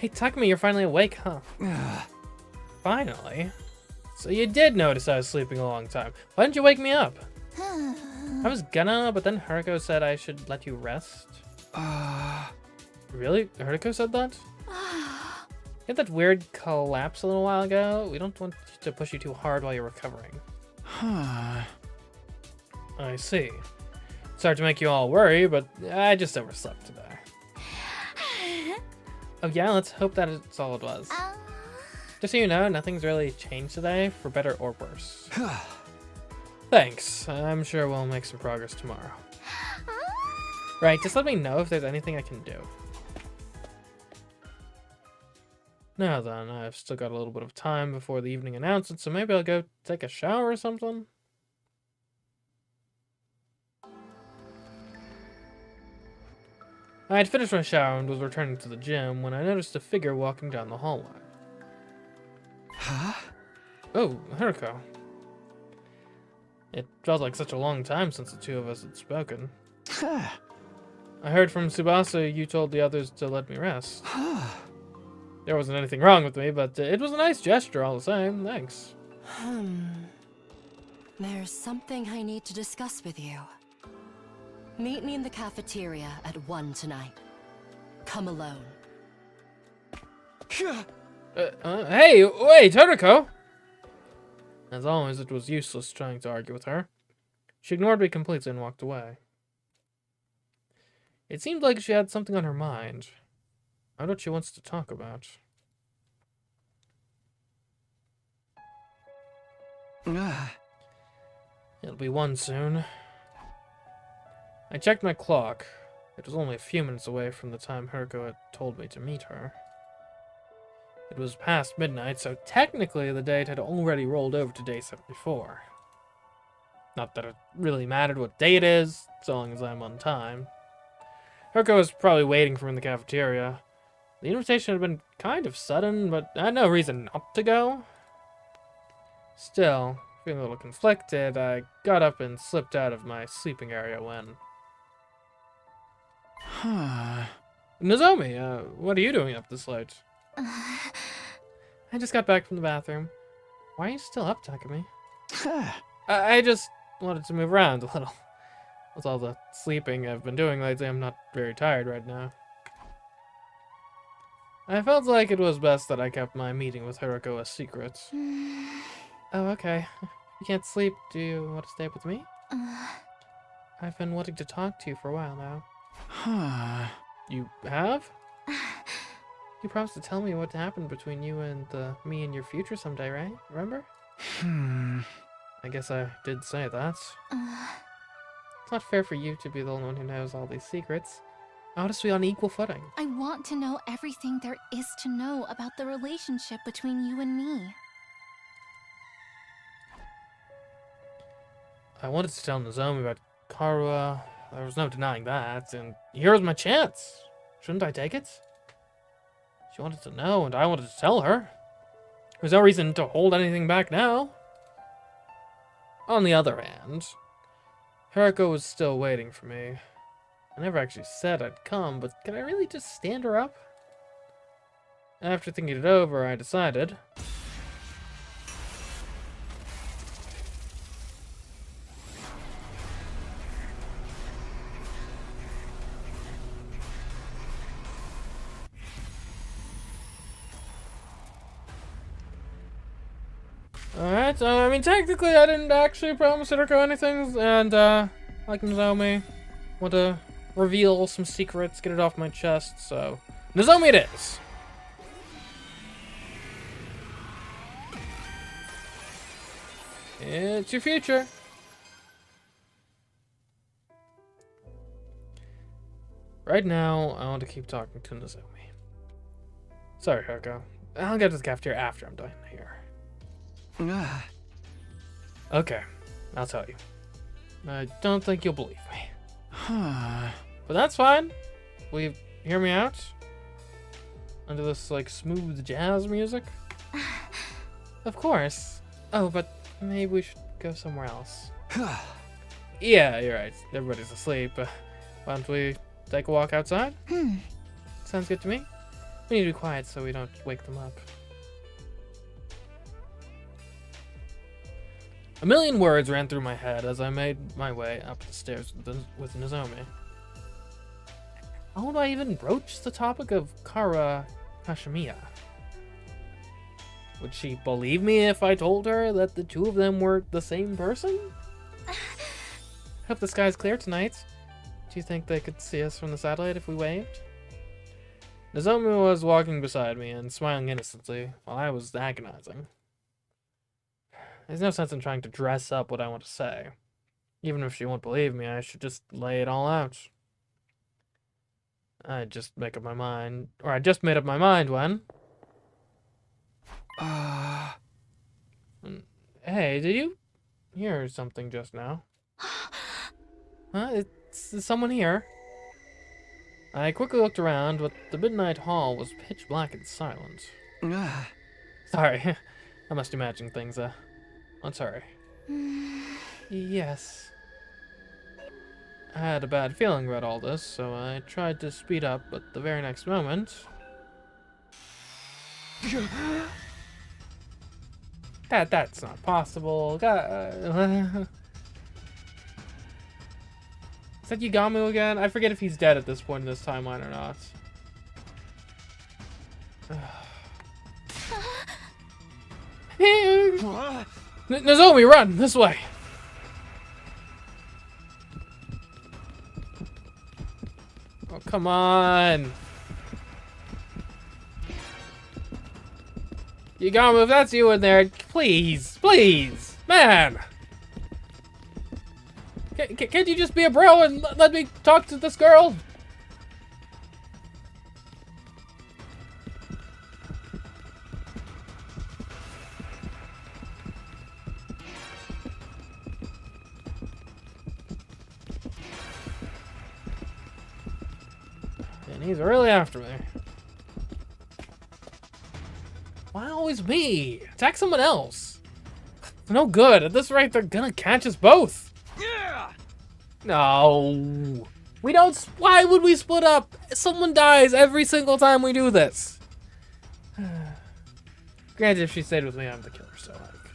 Hey, Takumi, you're finally awake, huh? Finally? So you did notice I was sleeping a long time. Why didn't you wake me up? I was gonna, but then Haruko said I should let you rest. Really? Haruko said that? You had that weird collapse a little while ago. We don't want to push you too hard while you're recovering. I see. Sorry to make you all worry, but I just overslept today. Oh yeah, let's hope that it's all it was. Just so you know, nothing's really changed today, for better or worse. Thanks. I'm sure we'll make some progress tomorrow. Right, just let me know if there's anything I can do. Now then, I've still got a little bit of time before the evening announcement, so maybe I'll go take a shower or something. I had finished my shower and was returning to the gym when I noticed a figure walking down the hallway. Huh? Oh, Haruko. It felt like such a long time since the two of us had spoken. I heard from Tsubasa you told the others to let me rest. There wasn't anything wrong with me, but it was a nice gesture all the same. Thanks. There's something I need to discuss with you. Meet me in the cafeteria at 1 tonight. Come alone. Hey, wait, Haruko! As always, it was useless trying to argue with her. She ignored me completely and walked away. It seemed like she had something on her mind. I know what she wants to talk about. It'll be 1 soon. I checked my clock. It was only a few minutes away from the time Haruko had told me to meet her. It was past midnight, so technically the date had already rolled over to day 74. Not that it really mattered what day it is, so long as I'm on time. Haruko was probably waiting for me in the cafeteria. The invitation had been kind of sudden, but I had no reason not to go. Still, feeling a little conflicted, I got up and slipped out of my sleeping area when... Nozomi, what are you doing up this late? I just got back from the bathroom. Why are you still up, Takumi? I just wanted to move around a little. With all the sleeping I've been doing lately, I'm not very tired right now. I felt like it was best that I kept my meeting with Haruko a secret. Oh, okay. You can't sleep. Do you want to stay up with me? I've been wanting to talk to you for a while now. You have? You promised to tell me what happened between you and me in your future someday, right? Remember? I guess I did say that. It's not fair for you to be the only one who knows all these secrets. I want us to be on equal footing. I want to know everything there is to know about the relationship between you and me. I wanted to tell Nozomi about Karua. There was no denying that, and here was my chance. Shouldn't I take it? She wanted to know, and I wanted to tell her. There's no reason to hold anything back now. On the other hand, Haruko was still waiting for me. I never actually said I'd come, but can I really just stand her up? After thinking it over, I decided... Alright, I mean, technically I didn't actually promise Haruko anything, and, like Nozomi, want to reveal some secrets, get it off my chest, so... Nozomi it is! It's your future. Right now, I want to keep talking to Nozomi. Sorry, Haruko. I'll get to the cafeteria after I'm done here. Okay, I'll tell you. I don't think you'll believe me. But that's fine. Will you hear me out? Under this, like, smooth jazz music? Of course. Oh, but maybe we should go somewhere else. Yeah, you're right. Everybody's asleep. Why don't we take a walk outside? Sounds good to me. We need to be quiet so we don't wake them up. A million words ran through my head as I made my way up the stairs with Nozomi. How would I even broach the topic of Kara Kashimiya? Would she believe me if I told her that the two of them were the same person? Hope the sky's clear tonight. Do you think they could see us from the satellite if we waved? Nozomi was walking beside me and smiling innocently while I was agonizing. There's no sense in trying to dress up what I want to say. Even if she won't believe me, I should just lay it all out. I just made up my mind when... Hey, did you hear something just now? Huh? Is someone here? I quickly looked around, but the midnight hall was pitch black and silent. Sorry, I must imagine things, I'm sorry. Yes. I had a bad feeling about all this, so I tried to speed up, but the very next moment... That's not possible. Is that Yugamu again? I forget if he's dead at this point in this timeline or not. Nozomi, run! This way! Oh, come on! Yugamu, if that's you in there, please, please, man! Can't you just be a bro and let me talk to this girl? And he's really after me. Why always me? Attack someone else. No good. At this rate, they're gonna catch us both. Yeah! No. We don't. Why would we split up? Someone dies every single time we do this. Granted, if she stayed with me, I'm the killer, so like,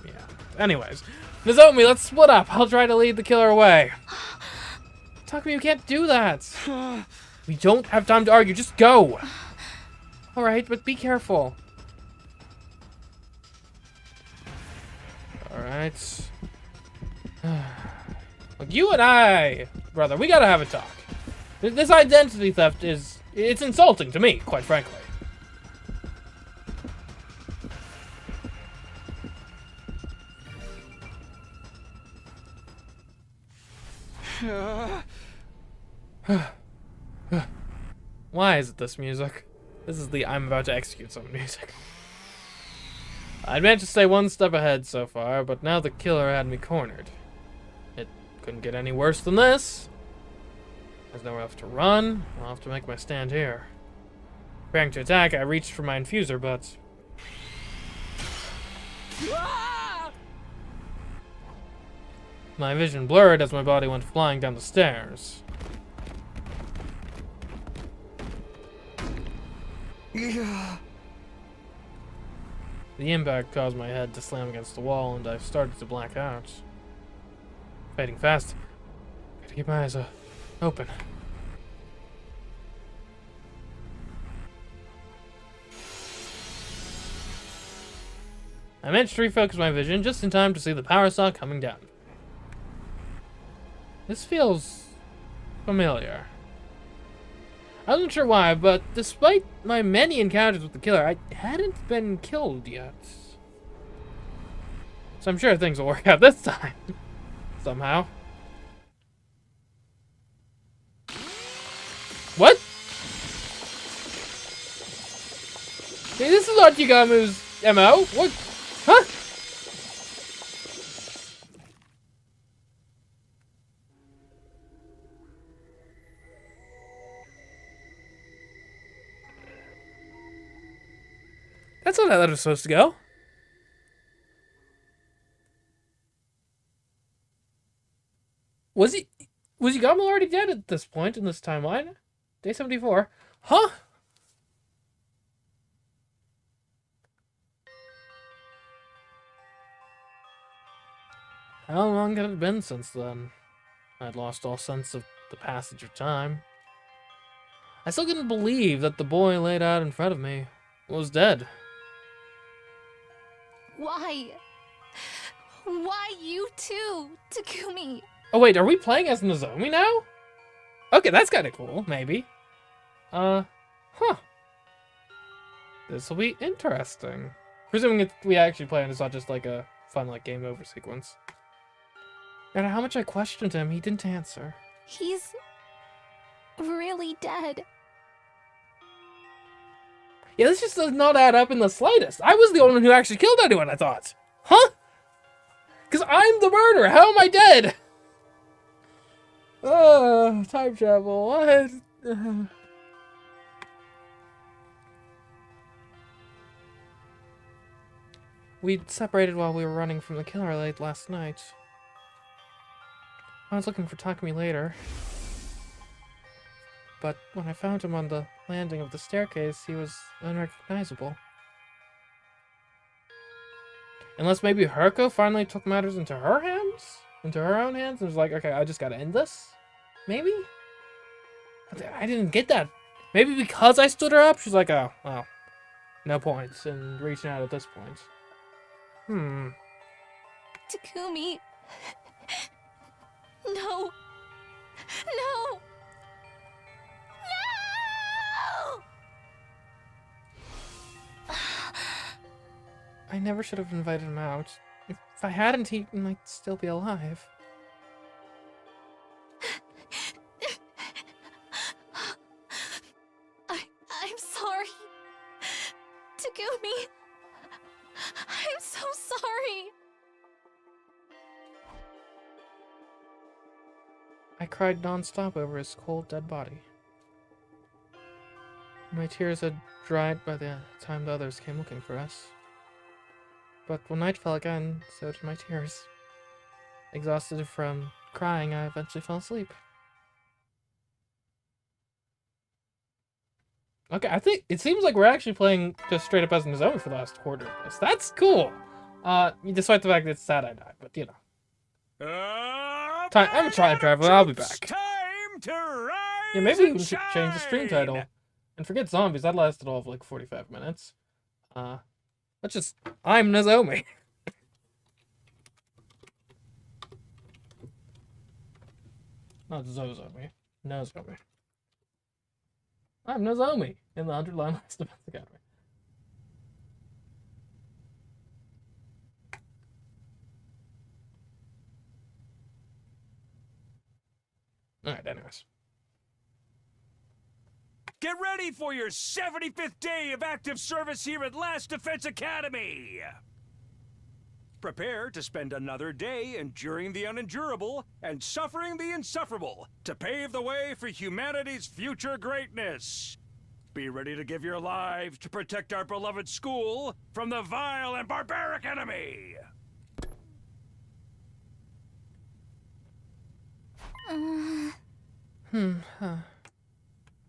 yeah. Anyways, Nozomi, let's split up. I'll try to lead the killer away. Takumi, you can't do that. We don't have time to argue. Just go. All right, but be careful. All right. Look, you and I, brother, we gotta have a talk. This identity theft it's insulting to me, quite frankly. Why is it this music? This is the I'm about to execute someone music. I'd managed to stay one step ahead so far, but now the killer had me cornered. It couldn't get any worse than this. There's nowhere else to run. I'll have to make my stand here. Preparing to attack, I reached for my infuser, but... my vision blurred as my body went flying down the stairs. The impact caused my head to slam against the wall, and I started to black out. Fading fast. Gotta keep my eyes open. I managed to refocus my vision just in time to see the power saw coming down. This feels familiar. I wasn't sure why, but despite my many encounters with the killer, I hadn't been killed yet. So I'm sure things will work out this time. Somehow. What? Hey, this is not Yugamu's MO. What? Huh? That's not how that was supposed to go. Was Yugamu already dead at this point in this timeline? Day 74. Huh? How long had it been since then? I'd lost all sense of the passage of time. I still couldn't believe that the boy laid out in front of me was dead. Why? Why you too, Takumi? Oh wait, are we playing as Nozomi now? Okay, that's kind of cool, maybe. Huh. This will be interesting. Presuming we actually play and it's not just like a fun like game over sequence. No matter how much I questioned him, he didn't answer. He's really dead. Yeah, this just does not add up in the slightest. I was the only one who actually killed anyone, I thought. Huh? Because I'm the murderer. How am I dead? Time travel. What? We'd separated while we were running from the killer late last night. I was looking for Takumi later. But when I found him on the landing of the staircase, he was unrecognizable. Unless maybe Herko finally took matters into her hands? Into her own hands? And was like, okay, I just gotta end this? Maybe? I didn't get that. Maybe because I stood her up, she's like, oh, well, no points in reaching out at this point. Takumi. No. No. No! I never should have invited him out. If I hadn't, he might still be alive. I'm sorry. Takumi. I'm so sorry. I cried nonstop over his cold, dead body. My tears had dried by the time the others came looking for us. But when night fell again, so did my tears. Exhausted from crying, I eventually fell asleep. Okay, I think it seems like we're actually playing just straight up as Nozomi for the last quarter of this. That's cool! Despite the fact that it's sad I died, but you know. I'm a time traveler, I'll be back. Time to rise Yeah, maybe we and should change the stream title. And forget zombies, that lasted all of like 45 minutes. Let's just, I'm Nozomi. Not Zozomi. Nozomi. I'm Nozomi in the 100 Line Last Defense Academy. Alright, anyways. Get ready for your 75th day of active service here at Last Defense Academy! Prepare to spend another day enduring the unendurable and suffering the insufferable to pave the way for humanity's future greatness. Be ready to give your lives to protect our beloved school from the vile and barbaric enemy!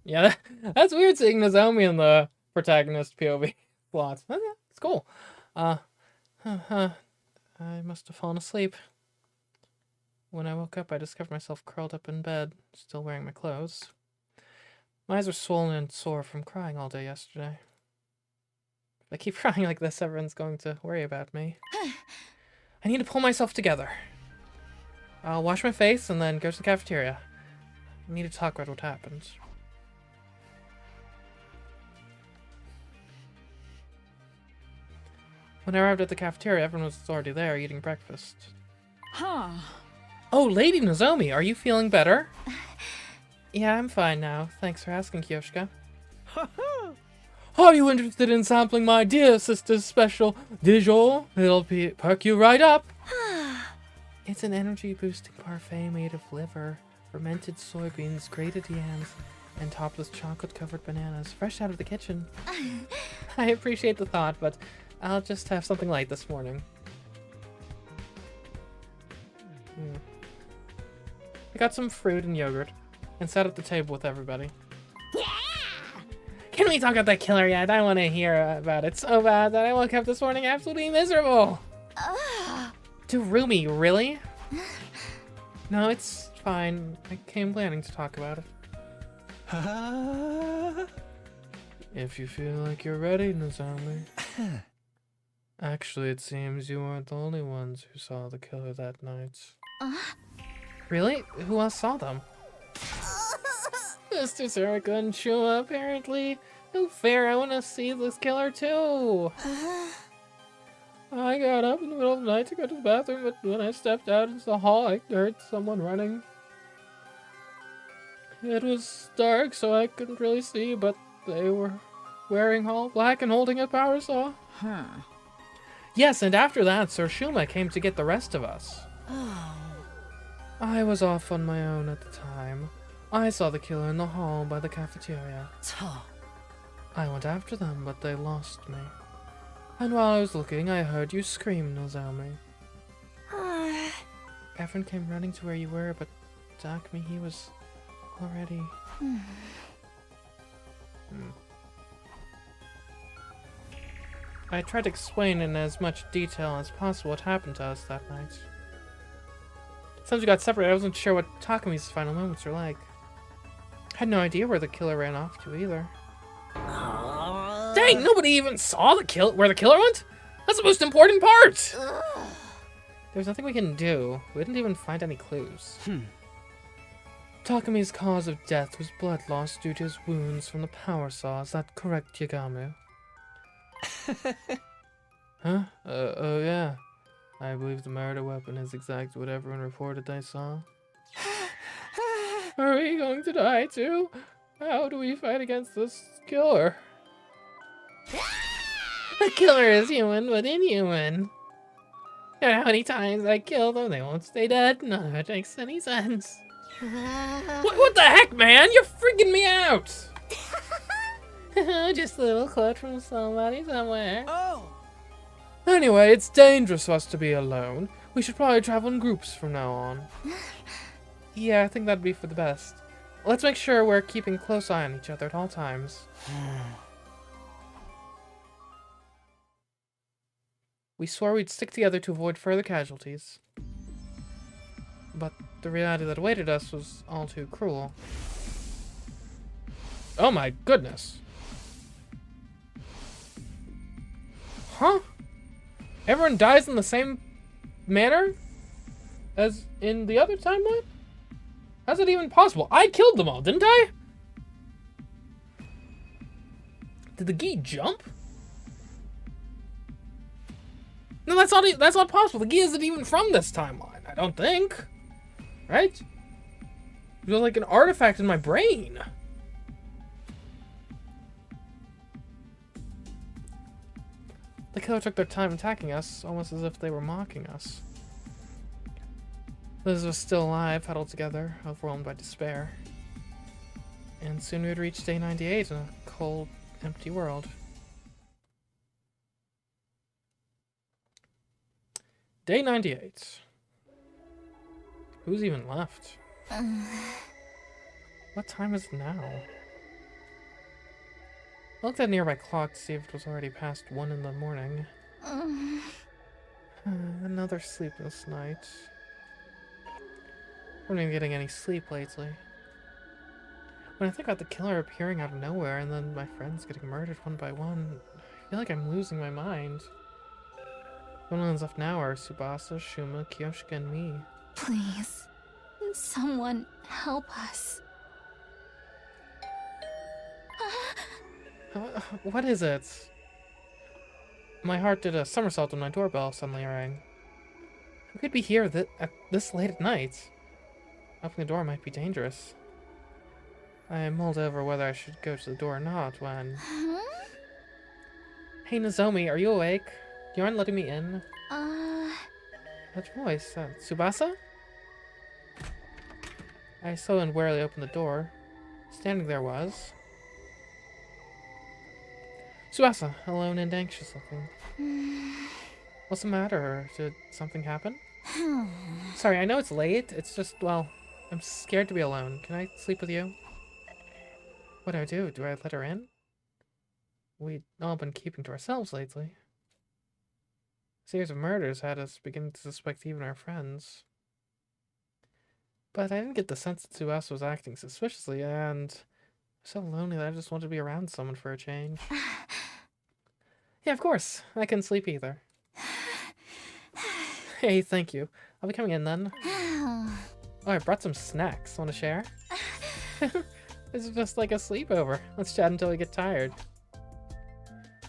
Yeah, that's weird seeing Nozomi in the protagonist POV slot. Okay, it's cool. I must have fallen asleep. When I woke up, I discovered myself curled up in bed, still wearing my clothes. My eyes were swollen and sore from crying all day yesterday. If I keep crying like this, everyone's going to worry about me. I need to pull myself together. I'll wash my face and then go to the cafeteria. I need to talk about what happened. When I arrived at the cafeteria, everyone was already there eating breakfast. Huh. Oh, Lady Nozomi, are you feeling better? Yeah, I'm fine now. Thanks for asking, Kyoshika. Are you interested in sampling my dear sister's special Dijon? It'll perk you right up. It's an energy-boosting parfait made of liver, fermented soybeans, grated yams, and topped with chocolate-covered bananas, fresh out of the kitchen. I appreciate the thought, but I'll just have something light this morning. I got some fruit and yogurt, and sat at the table with everybody. Yeah! Can we talk about that killer yet? I want to hear about it so bad that I woke up this morning absolutely miserable. To Rumi, really? No, it's fine. I came planning to talk about it. If you feel like you're ready, Nozomi. Actually, it seems you weren't the only ones who saw the killer that night. Really? Who else saw them? Mr. Sarika and Shuma, apparently. No fair, I want to see this killer too. I got up in the middle of the night to go to the bathroom, but when I stepped out into the hall, I heard someone running. It was dark, so I couldn't really see, but they were wearing all black and holding a power saw. Yes, and after that, Sir Shuma came to get the rest of us. I was off on my own at the time. I saw the killer in the hall by the cafeteria. I went after them, but they lost me. And while I was looking, I heard you scream, Nozomi. Everyone came running to where you were, but Takumi, he was already... I tried to explain in as much detail as possible what happened to us that night. Since we got separated, I wasn't sure what Takumi's final moments were like. I had no idea where the killer ran off to either. Dang, nobody even saw where the killer went? That's the most important part! There's nothing we can do. We didn't even find any clues. Takumi's cause of death was blood loss due to his wounds from the power saw. Is that correct, Yagamu? Huh? Oh yeah. I believe the murder weapon is exactly what everyone reported they saw. Are we going to die too? How do we fight against this killer? The killer is human, but inhuman. No matter how many times I kill them, they won't stay dead. None of it makes any sense. What the heck, man? You're freaking me out! Just a little quote from somebody somewhere. Oh! Anyway, it's dangerous for us to be alone. We should probably travel in groups from now on. Yeah, I think that'd be for the best. Let's make sure we're keeping a close eye on each other at all times. We swore we'd stick together to avoid further casualties. But the reality that awaited us was all too cruel. Oh my goodness. Huh? Everyone dies in the same manner as in the other timeline? How's it even possible? I killed them all, didn't I? Did the Gi jump? No, that's not possible. The Gi isn't even from this timeline, I don't think. Right? It was like an artifact in my brain. The killer took their time attacking us, almost as if they were mocking us. Liz was still alive, huddled together, overwhelmed by despair. And soon we would reach day 98 in a cold, empty world. Day 98. Who's even left? What time is it now? I looked at a nearby clock to see if it was already past 1 in the morning. Another sleepless night. I haven't been getting any sleep lately. When I think about the killer appearing out of nowhere and then my friends getting murdered one by one, I feel like I'm losing my mind. The only ones left now are Tsubasa, Shuma, Kyoshika, and me. Please, someone help us. What is it? My heart did a somersault when my doorbell suddenly rang. Who could be here at this late at night? Opening the door might be dangerous. I mulled over whether I should go to the door or not when... Hey Nozomi, are you awake? Do you mind letting me in? That voice, Tsubasa? I slowly and warily opened the door. Standing there was... Tsubasa, alone and anxious looking. What's the matter? Did something happen? Sorry, I know it's late. It's just, well, I'm scared to be alone. Can I sleep with you? What do I do? Do I let her in? We've all been keeping to ourselves lately. series of murders had us beginning to suspect even our friends. But I didn't get the sense that Tsubasa was acting suspiciously, and I'm so lonely that I just wanted to be around someone for a change. Yeah, of course. I couldn't sleep either. Hey, thank you. I'll be coming in then. Oh, I brought some snacks. Want to share? This is just like a sleepover. Let's chat until we get tired.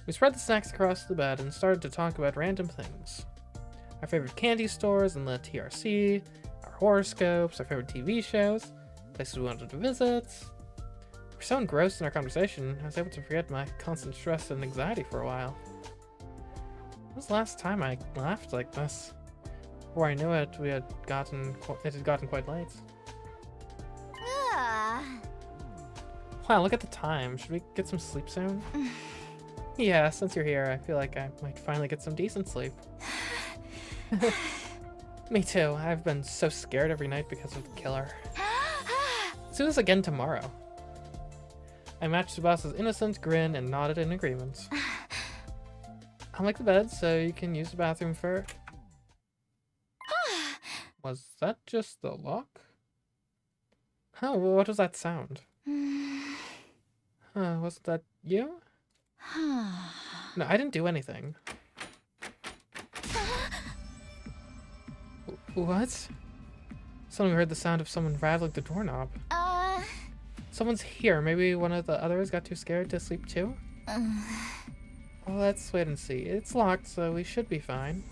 We spread the snacks across the bed and started to talk about random things. Our favorite candy stores and the TRC, our horoscopes, our favorite TV shows, places we wanted to visit. We're so engrossed in our conversation, I was able to forget my constant stress and anxiety for a while. When was the last time I laughed like this? Before I knew it, it had gotten quite late. Wow, look at the time. Should we get some sleep soon? Yeah, since you're here, I feel like I might finally get some decent sleep. Me too. I've been so scared every night because of the killer. Let's do this again tomorrow. I matched Tsubasa's innocent grin and nodded in agreement. I'll make the bed so you can use the bathroom for... Was that just the lock? Huh, what was that sound? Huh, wasn't that you? No, I didn't do anything. What? Suddenly we heard the sound of someone rattling the doorknob. Someone's here. Maybe one of the others got too scared to sleep too? Well, let's wait and see. It's locked, so we should be fine.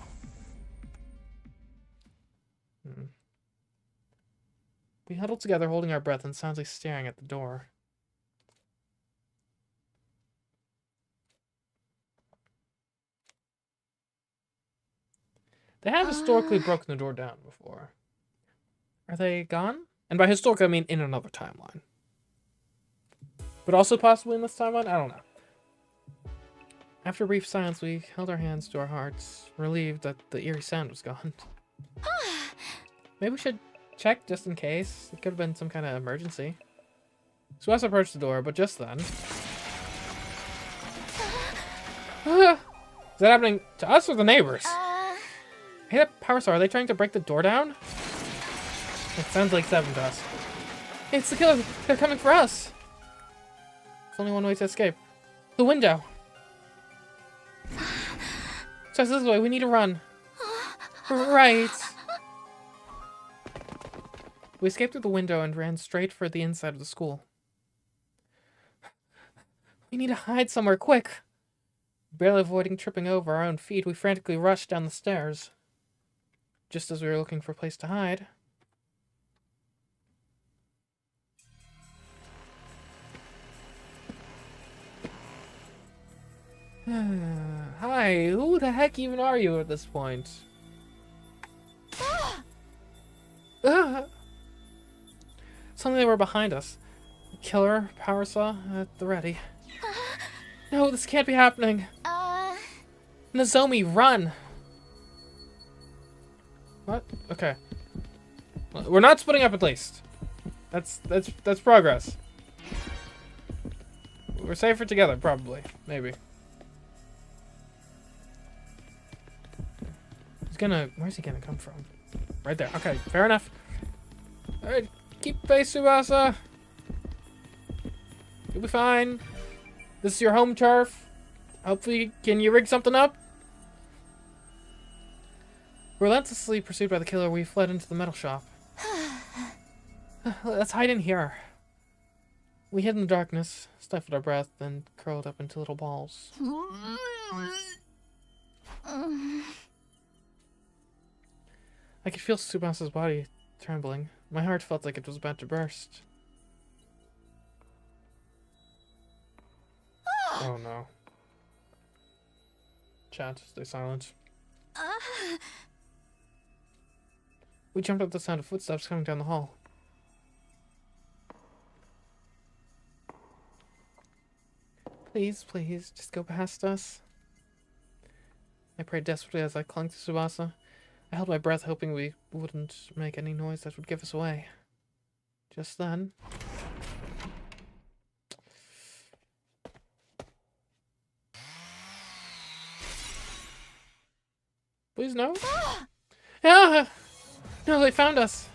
We huddled together, holding our breath and soundly staring at the door. They have historically broken the door down before. Are they gone? And by historical, I mean in another timeline. But also possibly in this timeline? I don't know. After a brief silence, we held our hands to our hearts, relieved that the eerie sound was gone. Maybe we should check just in case. It could have been some kind of emergency. Tsubasa approached the door, but just then... Is that happening to us or the neighbors? Hey, that power saw. Are they trying to break the door down? It sounds like Seven to us. Hey, it's the killer. They're coming for us. There's only one way to escape. The window. So this way. We need to run. Right. We escaped through the window and ran straight for the inside of the school. We need to hide somewhere, quick. Barely avoiding tripping over our own feet, we frantically rushed down the stairs. Just as we were looking for a place to hide. Hi, who the heck even are you at this point? Suddenly they were behind us. Killer, power saw, at the ready. No, this can't be happening. Nozomi, run! What? Okay. Well, we're not splitting up at least. That's progress. We're safer together, probably. Maybe. Where's he gonna come from? Right there. Okay, fair enough. Alright, keep pace, Tsubasa. You'll be fine. This is your home turf. Hopefully, can you rig something up? Relentlessly pursued by the killer, we fled into the metal shop. Let's hide in here. We hid in the darkness, stifled our breath, and curled up into little balls. I could feel Tsubasa's body trembling. My heart felt like it was about to burst. Oh no. Chat, stay silent. We jumped at the sound of footsteps coming down the hall. Please, please, just go past us. I prayed desperately as I clung to Tsubasa. I held my breath, hoping we wouldn't make any noise that would give us away. Just then... Please, no. Yeah! No, they found us.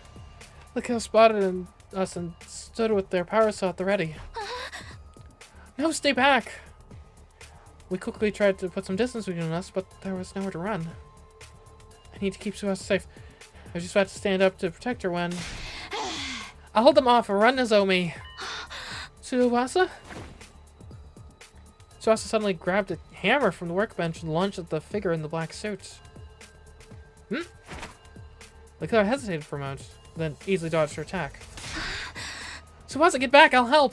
The killer spotted us and stood with their power saw at the ready. No, stay back! We quickly tried to put some distance between us, but there was nowhere to run. I need to keep Tsubasa safe. I was just about to stand up to protect her when... I'll hold them off. Run, Nozomi. Tsubasa? Tsubasa suddenly grabbed a hammer from the workbench and lunged at the figure in the black suit. The killer hesitated for a moment, then easily dodged her attack. Tsubasa, get back! I'll help!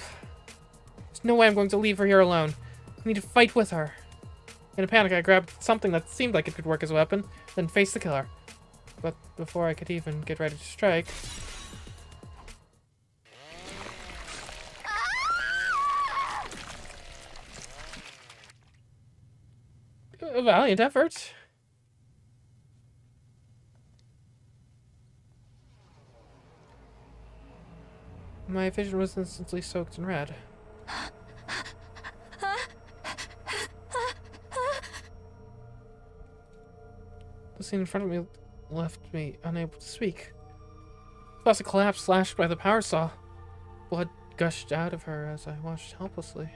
There's no way I'm going to leave her here alone. I need to fight with her. In a panic, I grabbed something that seemed like it could work as a weapon, then faced the killer. But before I could even get ready to strike... A valiant effort. My vision was instantly soaked in red. The scene in front of me left me unable to speak. Tsubasa collapsed, slashed by the power saw. Blood gushed out of her as I watched helplessly.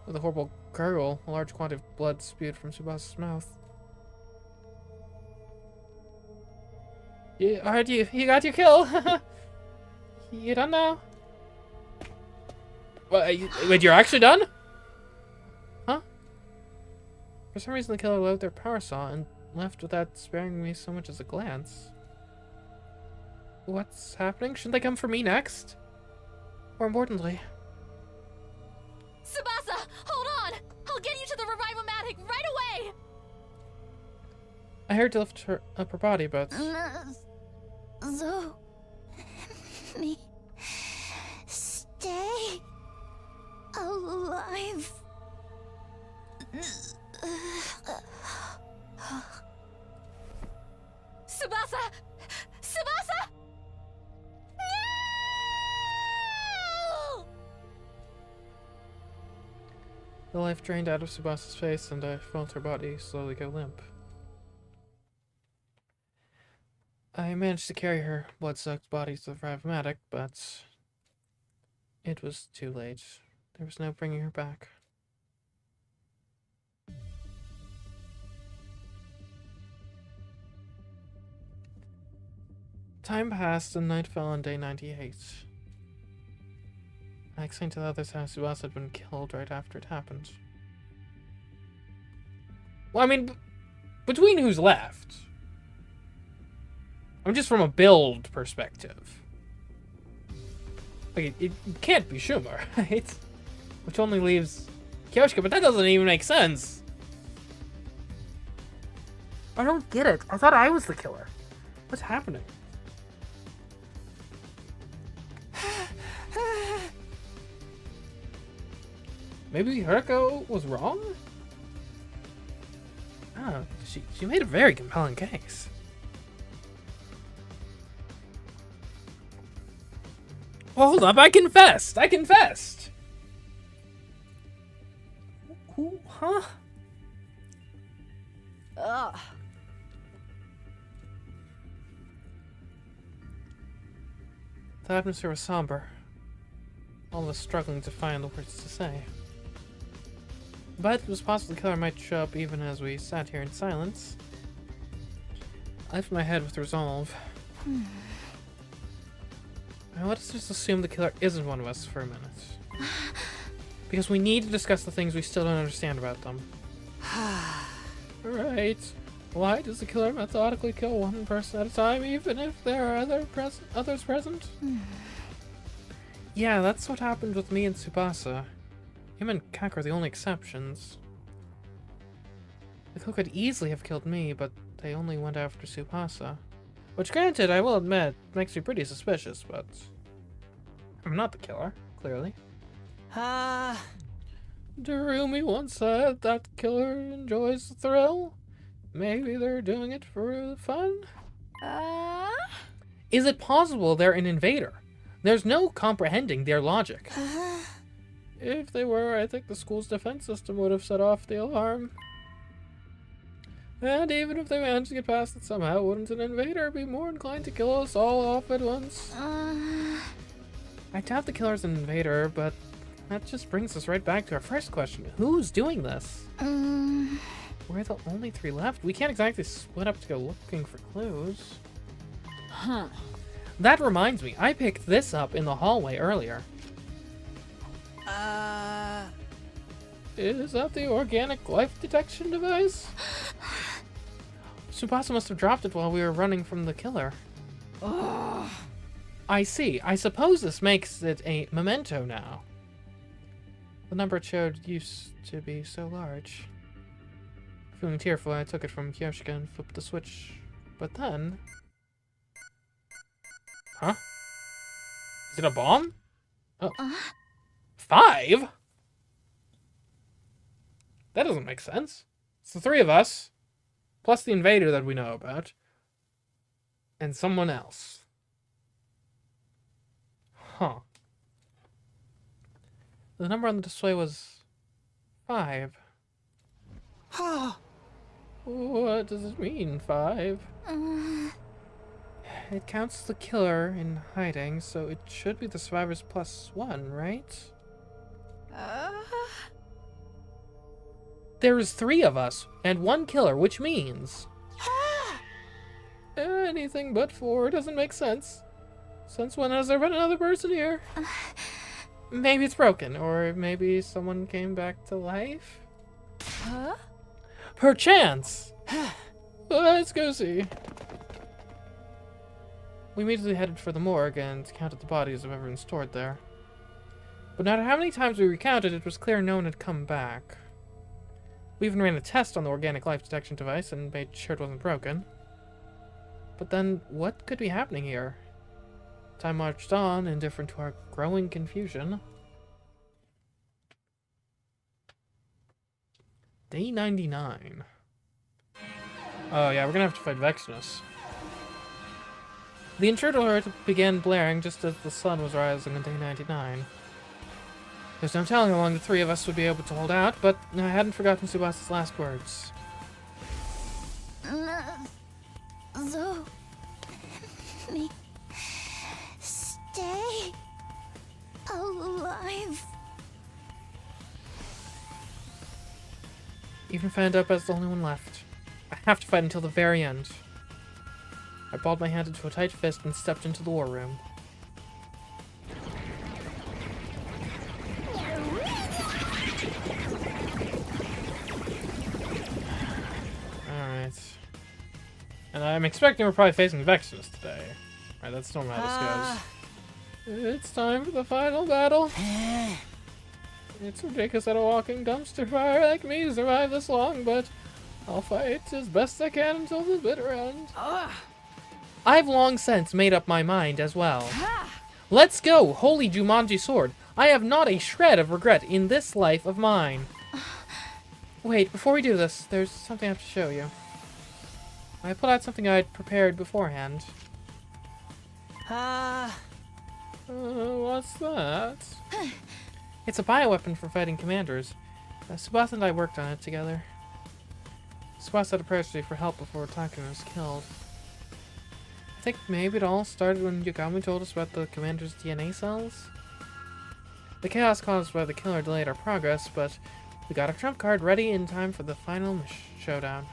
With a horrible gurgle, a large quantity of blood spewed from Tsubasa's mouth. You got your kill! You done now? Wait, you're actually done? Huh? For some reason the killer loaded their power saw and left without sparing me so much as a glance. What's happening? Shouldn't they come for me next? More importantly... Tsubasa, hold on! I'll get you to the revive-o-matic right away! I heard to lift her up her body, but... Me stay alive. Tsubasa! Tsubasa! No! The life drained out of Tsubasa's face, and I felt her body slowly go limp. I managed to carry her blood-soaked body to the revive-o-matic, but it was too late. There was no bringing her back. Time passed and night fell on day 98. I explained to the others how Tsubasa had been killed right after it happened. Well, I mean, between who's left? I'm just from a build perspective. Like, it can't be Shuma, right? Which only leaves Kyoshika, but that doesn't even make sense. I don't get it. I thought I was the killer. What's happening? Maybe Hirako was wrong? Oh, she made a very compelling case. Hold up, I confessed! I confessed! Who? Huh? Ugh. The atmosphere was somber. All of us struggling to find the words to say. But it was possible the killer might show up even as we sat here in silence. I lifted my head with resolve. Now let us just assume the killer isn't one of us for a minute. Because we need to discuss the things we still don't understand about them. Right. Why does the killer methodically kill one person at a time, even if there are others present? Yeah, that's what happened with me and Tsubasa. Him and Kaku are the only exceptions. The killer could easily have killed me, but they only went after Tsubasa. Which, granted, I will admit, makes me pretty suspicious, but... I'm not the killer, clearly. Darumi once said that killer enjoys the thrill. Maybe they're doing it for fun? Is it possible they're an invader? There's no comprehending their logic. If they were, I think the school's defense system would have set off the alarm. And even if they managed to get past it somehow, wouldn't an invader be more inclined to kill us all off at once? I doubt the killer's an invader, but that just brings us right back to our first question. Who's doing this? We're the only 3 left. We can't exactly split up to go looking for clues. Huh. That reminds me, I picked this up in the hallway earlier. Is that the organic life detection device? Tsubasa must have dropped it while we were running from the killer. I see. I suppose this makes it a memento now. The number it showed used to be so large. Feeling tearful, I took it from Kyoshika and flipped the switch. But then... Huh? Is it a bomb? Oh. 5? That doesn't make sense. It's the 3 of us, plus the invader that we know about, and someone else. Huh. The number on the display was 5. What does it mean, 5? It counts the killer in hiding, so it should be the survivors plus 1, right? There is 3 of us, and 1 killer, which means... Anything but 4 doesn't make sense. Since when has there been another person here? Maybe it's broken, or maybe someone came back to life? Huh? Perchance! Let's go see. We immediately headed for the morgue and counted the bodies of everyone stored there. But no matter how many times we recounted, it was clear no one had come back. We even ran a test on the organic life detection device and made sure it wasn't broken. But then, what could be happening here? Time marched on, indifferent to our growing confusion. Day 99. Oh yeah, we're gonna have to fight Vexnus. The intruder alert began blaring just as the sun was rising on day 99. There's no telling how long the 3 of us would be able to hold out, but I hadn't forgotten Tsubasa's last words. So... me... stay... alive. Even if I end up as the only one left, I have to fight until the very end. I balled my hand into a tight fist and stepped into the war room. Alright. And I'm expecting we're probably facing Vexnus today. Alright, that's normally how this goes. It's time for the final battle. It's ridiculous that a walking dumpster fire like me survived this long, but I'll fight as best I can until the bitter end. I've long since made up my mind as well. Let's go, holy Jumanji sword. I have not a shred of regret in this life of mine. Wait, before we do this, there's something I have to show you. I pulled out something I'd prepared beforehand. What's that? It's a bioweapon for fighting commanders. Tsubasa and I worked on it together. Tsubasa had approached me for help before Takano was killed. I think maybe it all started when Yagami told us about the commander's DNA cells. The chaos caused by the killer delayed our progress, but we got our trump card ready in time for the final showdown.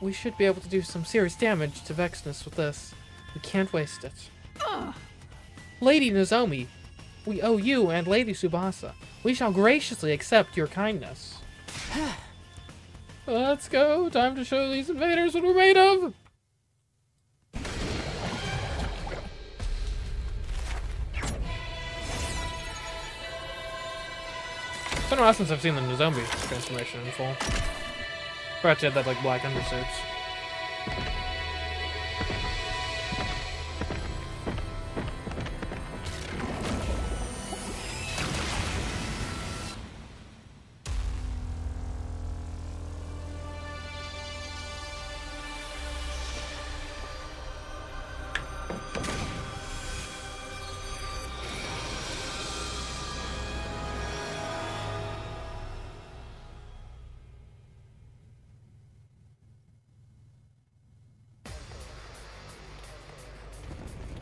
We should be able to do some serious damage to Vexnus with this. We can't waste it. Lady Nozomi, we owe you and Lady Tsubasa. We shall graciously accept your kindness. Let's go. Time to show these invaders what we're made of. It's been a while since I've seen the Nozomi transformation in full. Forgot she had that like black undersuits.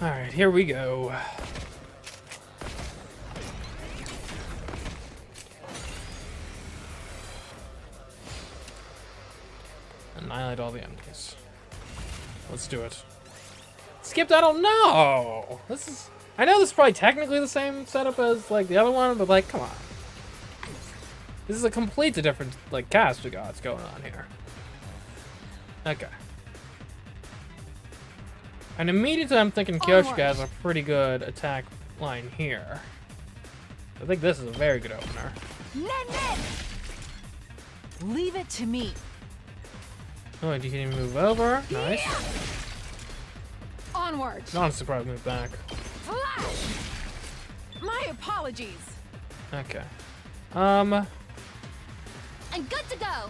Alright, here we go. Annihilate all the enemies. Let's do it. Skipped? I don't know! This is... I know this is probably technically the same setup as, like, the other one, but, like, come on. This is a completely different, like, cast we got going on here. Okay. And immediately I'm thinking Kyoshika has a pretty good attack line here. I think this is a very good opener. Nen! Leave it to me. Oh, you can even move over. Nice. Onward. Honestly, probably move back. Flash! My apologies. Okay. I'm good to go.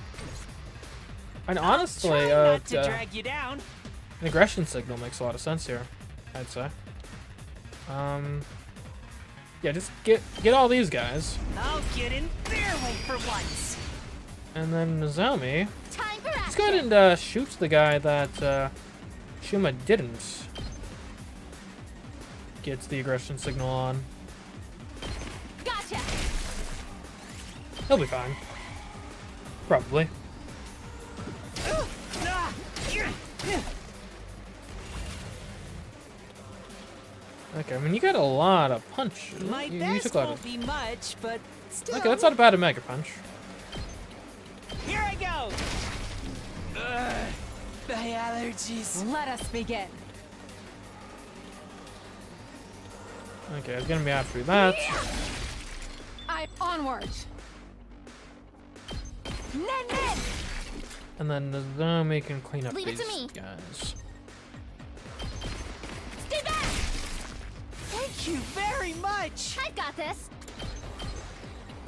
And honestly, Try not to drag you down. an aggression signal makes a lot of sense here, I'd say. Yeah, just get all these guys. I'll get in their way for once. And then Nozomi, Time for let's go action. ahead and shoot the guy that Shuma didn't get the aggression signal on. Gotcha. He'll be fine. Probably. Okay, I mean, you got a lot of punch. My You best took a lot won't of... be much, but still. Okay, that's not a bad Mega Punch. Here I go. My allergies. Let us begin. Okay, it's gonna be after that. Onward. Nen! And then Nozomi can clean up Leave it these to me. guys. Stay back. Thank you very much. I've got this.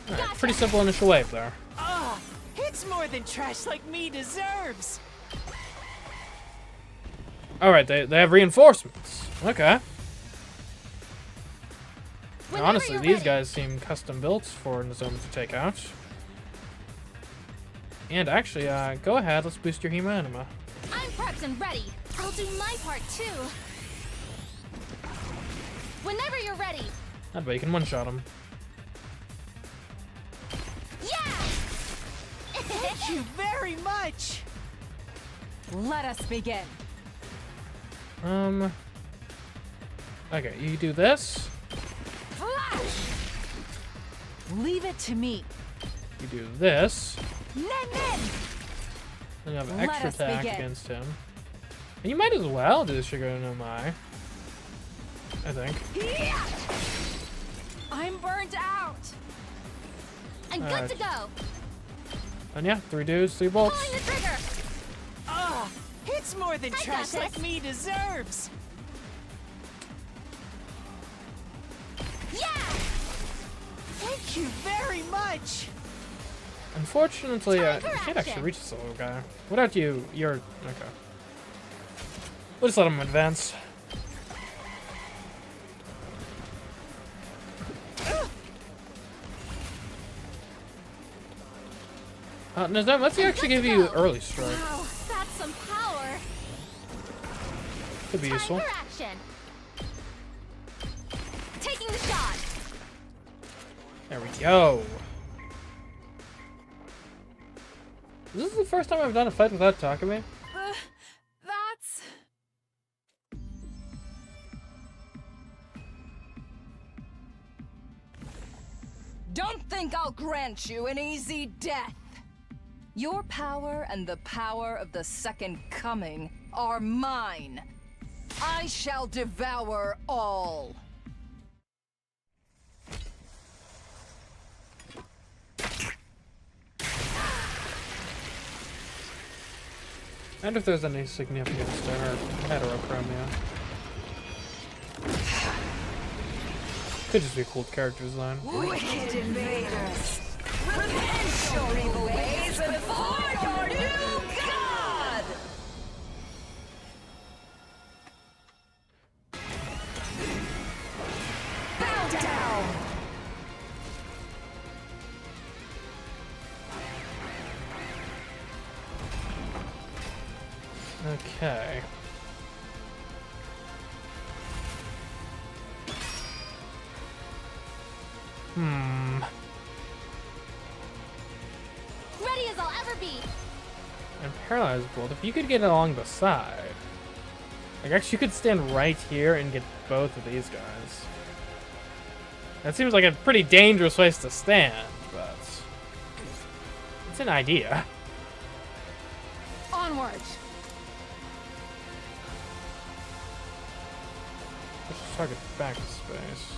Alright, pretty simple initial wave there. Ah, it's more than trash like me deserves. Alright, they have reinforcements. Okay. Now, Whenever honestly, you're these ready. guys seem custom built for Nozomi to take out. And actually, go ahead, let's boost your Hema Anima. I'm prepped and ready. I'll do my part too. Whenever you're ready. That way you can one-shot him. Yeah. Thank you very much. Let us begin. Okay, you do this. Flash! Leave it to me. You do this. Nen! Then you have an Let extra us attack begin. against him. And you might as well do Shigeru no Mai. I think. I'm burnt out. I'm good Alright. to go. And yeah, 3 dudes, 3 bolts. Pulling the trigger. Ah, it's more than I got trash like this. me deserves. Yeah. Thank you very much. Unfortunately, Time you for can't actually action. reach this little guy. Without you, you're... Okay. We'll just let him advance. Nozomi, let's actually give you early strike. Wow, that's some power. Could be Time useful. for action. Taking the shot. There we go. This is the first time I've done a fight without Takumi. That's... Don't think I'll grant you an easy death. Your power and the power of the Second Coming are mine. I shall devour all. I wonder if there's any significance to her heterochromia. Could just be a cool character design. Wicked invaders! Repent your evil ways before your new god! Bow down! Okay. Ready as I'll ever be. And Paralyzed Bolt, if you could get along the side. Like, actually, you could stand right here and get both of these guys. That seems like a pretty dangerous place to stand, but it's an idea. Onward. Let's just target back space.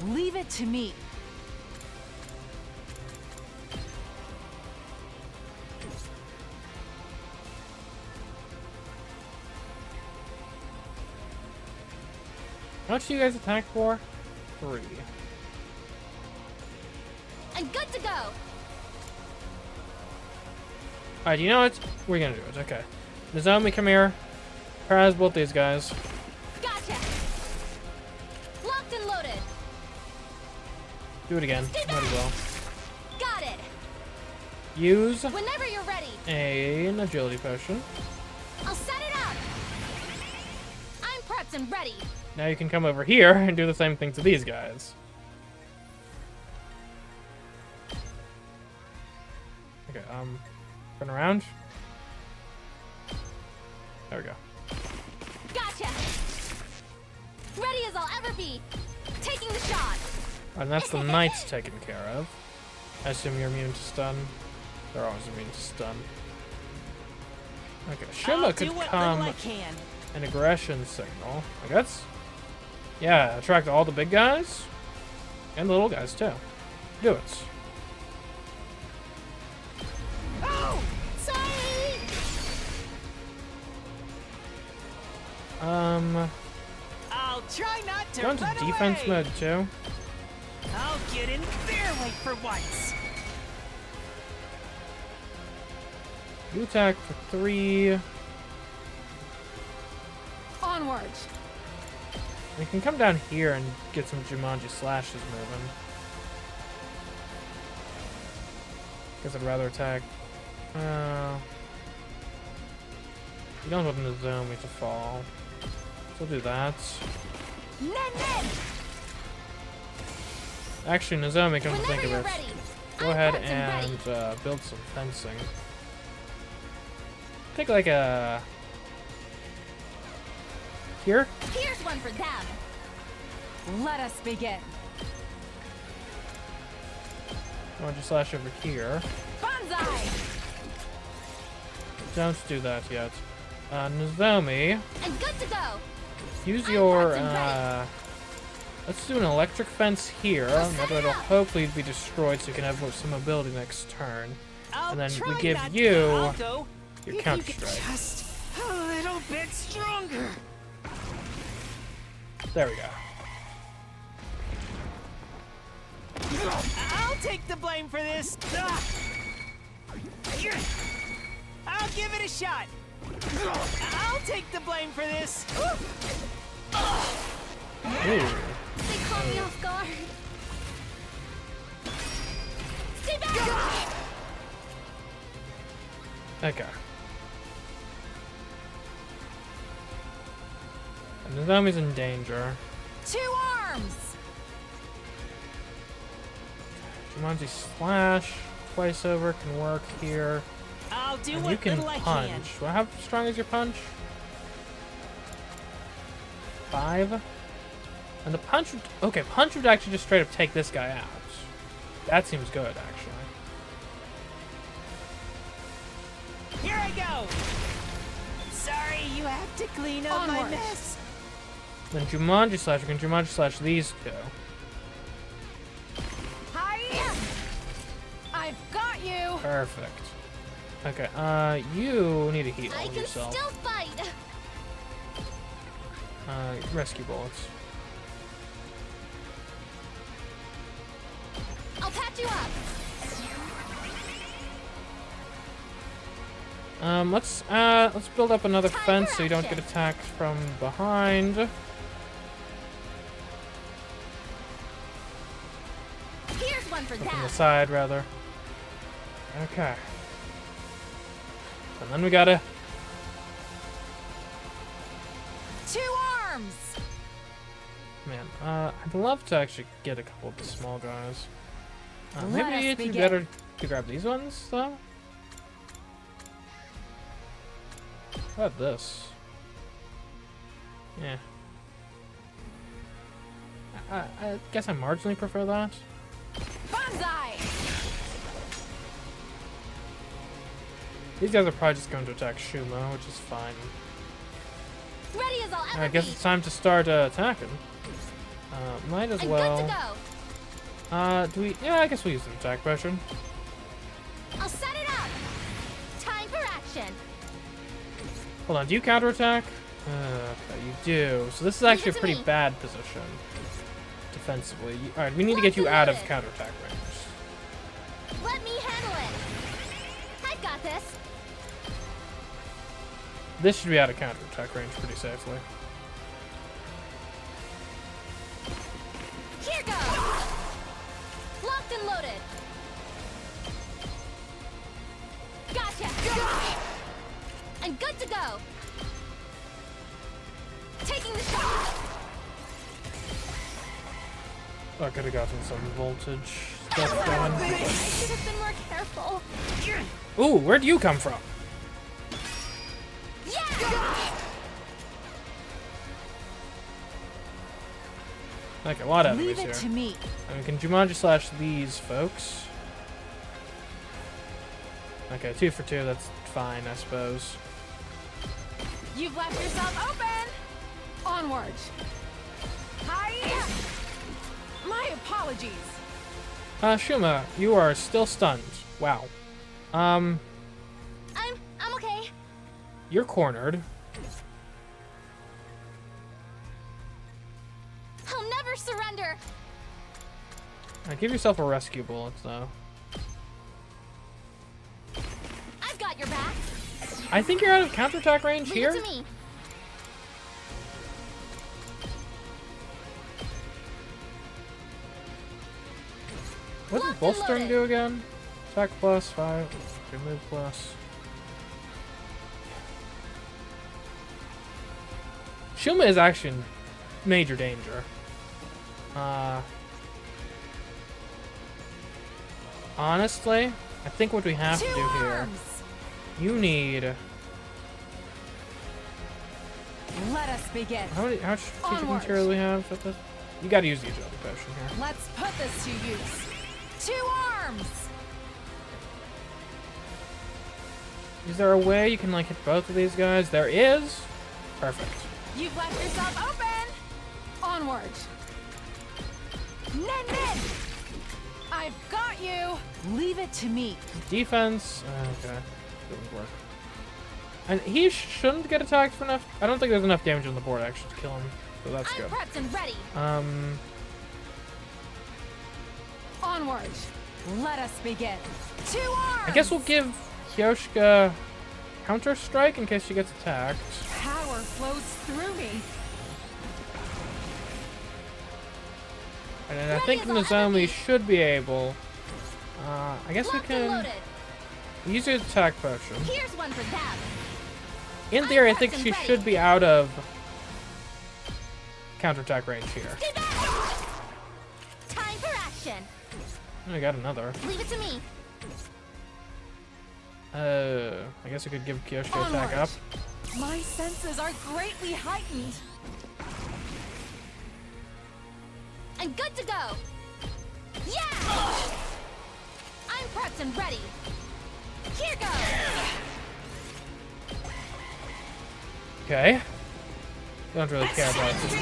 Leave it to me. How much do you guys attack for? 3. I'm good to go. Alright, you know what? We're gonna do it. Okay. Nozomi, come here. Paralyze both these guys. Gotcha. Locked and loaded. Do it again. Might as well. Got it. Use Whenever you're ready. an agility potion. I'll set it up. I'm prepped and ready. Now you can come over here and do the same thing to these guys. Okay, turn around. There we go. Gotcha. Ready as I'll ever be. Taking the shot. And that's the knights taken care of. I assume you're immune to stun. They're always immune to stun. Okay, I'll Shima do could what come little I can. an aggression signal. I guess. Yeah, attract all the big guys and the little guys too. Do it. Oh, sorry. I'll try not to Go into run defense away. mode too. I'll get in their way for once. You attack for 3. Onward. You can come down here and get some Jumanji slashes moving. Guess I'd rather attack. You don't want Nozomi to fall. So we'll do that. Nen. Actually, Nozomi, come to Whenever think of you're it, ready. go I'm ahead prepped and and ready. build some fencing. Pick like a... Here? Here's one for them. Let us begin. Jumanji slash over here. Banzai. Don't do that yet. Nozomi, And good to go. use I'm your, prepped and ready. let's do an electric fence here. That way it'll hopefully be destroyed so you can have some mobility next turn. I'll And then we try give not you to. I'll go. your If counter you could strike. just a little bit stronger. There we go. I'll take the blame for this. Here. I'll give it a shot. I'll take the blame for this. Ooh. They caught me off guard. Stay back. Okay. And Nozomi's in danger. 2 arms. Jumanji slash twice over can work here. I'll do And what you can little I punch. can. Well, how strong is your punch? 5? And the punch would... Okay, punch would actually just straight up take this guy out. That seems good, actually. Here I go. Sorry, you have to clean up my Onward. mess. Then Jumanji slash, you can Jumanji slash these two. Hiya! I've got you. Perfect. Okay, you need to heal I can yourself. still fight. Rescue bullets. I'll patch you up. Let's build up another Time fence for so you don't get action. attacked from behind. Here's one for From the them. side, rather. Okay. And then we gotta... 2 arms. Man, I'd love to actually get a couple of the small guys. Let Maybe us it'd be begin. better to grab these ones, though? How about this? Yeah. I guess I marginally prefer that. Banzai! These guys are probably just going to attack Shuma, which is fine. Ready as I'll ever I guess be. it's time to start attacking. Might as I'm well. good to go. Do we? Yeah, I guess we'll use an attack potion. I'll set it up. Time for action. Hold on, do you counterattack? Okay, you do. So this is actually a to pretty me. bad position defensively. Alright, we need to get you out of counterattack range. Let me handle it. I've got this. This should be out of counterattack range pretty safely. Here goes. Locked and loaded. Gotcha. I'm good to go. Taking the shot. I could have gotten some voltage stuff going. I should have been more careful. Ooh, where'd you come from? Yeah. Like a lot of Leave enemies it here. to me. I mean, can Jumanji slash these folks? Okay, 2 for 2, that's fine, I suppose. You've left yourself open! Onward! Hi! My apologies. Shuma, you are still stunned. Wow. I'm okay. You're cornered. I'll never surrender. Give yourself a rescue bullet, though. I've got your back. I think you're out of counterattack range Leave here. it to me. What does Locked and bolstering loaded. do again? Attack plus 5, remove plus. Shuma is actually in major danger. Honestly, I think what we have to do here, you need. Let us begin. How much strategic Onward. material do we have at this? You gotta use the agility potion here. Let's put this to use. 2 arms! Is there a way you can like hit both of these guys? There is. Perfect. You've left yourself open! Onward! Nen! I've got you! Leave it to me. Defense. Okay, doesn't work. And he shouldn't get attacked for enough. I don't think there's enough damage on the board actually to kill him, so that's I'm good. prepped and ready. Onward! Let us begin. 2 arms! I guess we'll give Kyoshka counter strike in case she gets attacked. Power flows through me. And then I Ready think as I'll ever Nozomi be. should be able. I guess we Locked and can loaded. use your attack potion. Here's one for them. In theory, I prepped think and she ready. should be out of counterattack range here. Stay back. Time for action. I got another. Leave it to me. I guess we could give Kyoshka attack Onward. up. My senses are greatly heightened. I'm good to go. Yeah! I'm prepped and ready. Here goes. Okay. Don't really care about this.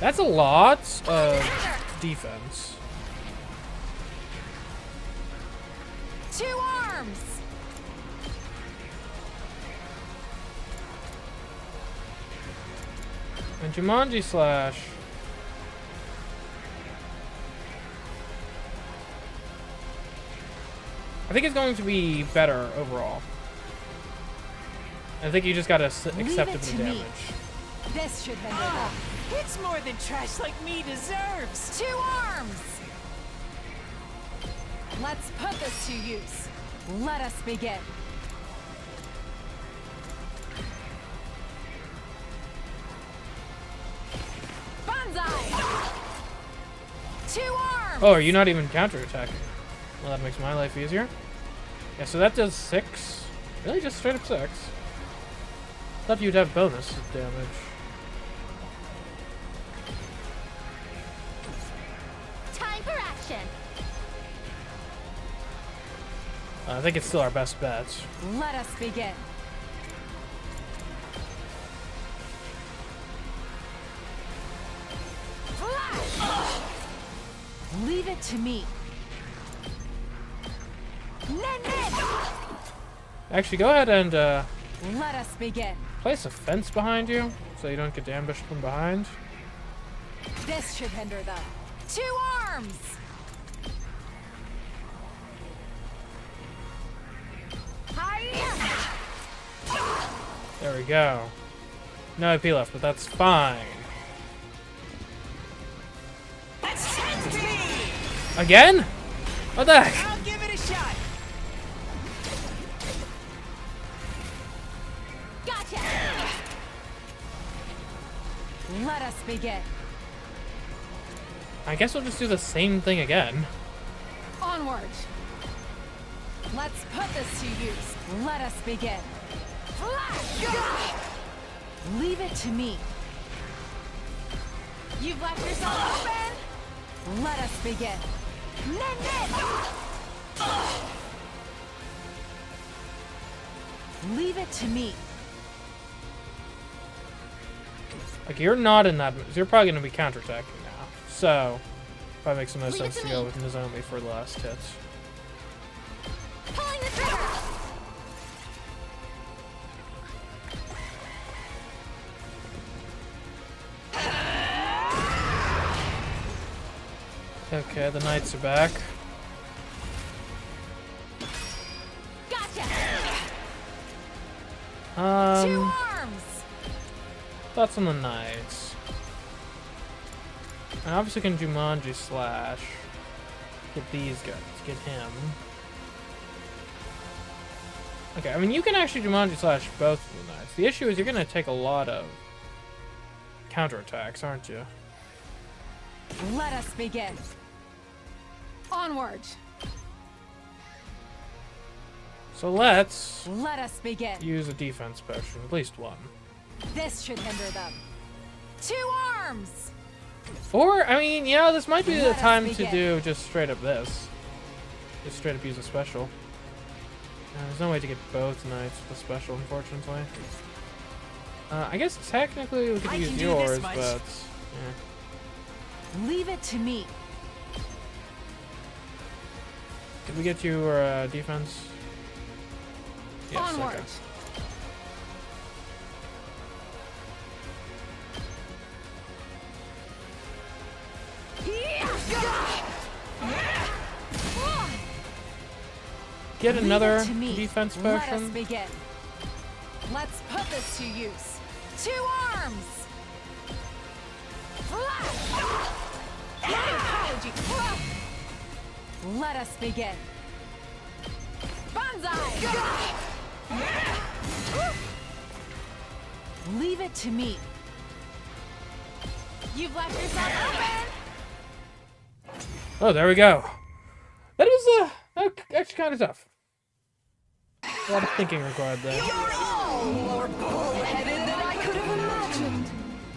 That's a lot of defense. 2 arms! And Jumanji slash. I think it's going to be better overall. I think you just gotta accept Leave a it bit to of me. damage. This should handle that. It's more than trash like me deserves. 2 arms! Let's put this to use. Let us begin. Oh, are you not even counterattacking? Well, that makes my life easier. Yeah, so that does 6. Really, just straight up 6. Thought you'd have bonus damage. Time for action. I think it's still our best bet. Let us begin. Leave it to me. Actually, go ahead and Let us begin. place a fence behind you so you don't get ambushed from behind. This should hinder them. 2 arms! Hi-ya! There we go. No AP left, but that's fine. Again? What the heck? I'll give it a shot. Gotcha. Let us begin. I guess we'll just do the same thing again. Onward. Let's put this to use. Let us begin. Leave it to me. You've left yourself open. Let us begin. Leave it to me. Like, you're not in that move. You're probably going to be counterattacking now. So, probably makes the most Leave it sense to to go me. with Nozomi for the last hit. Pulling the trigger. Okay, the knights are back. Gotcha. 2 Um, arms. thoughts on the knights. And obviously can Jumanji slash. Get these guys. Get him. Okay, I mean, you can actually Jumanji slash both of the knights. The issue is you're going to take a lot of counterattacks, aren't you? Let us begin. Onward. So let's Let us begin. use a defense potion, at least one. This should hinder them. 2 arms. Or, I mean, you know, this might be the Let us time to begin. do just straight up this. Just straight up use a special. There's no way to get both knights with a special, unfortunately. I guess technically we could I use can do yours, this much. but... Yeah. Leave it to me. Did we get your defense? Yes, Onward. okay. Get Leave another it to me. defense Let us potion. begin. Let's put this to use. 2 arms. Let us begin. Banzai! Leave it to me. You've left yourself open. Oh, there we go. That is actually kind of tough. A lot of thinking required there. You're all more bullheaded than I could have imagined.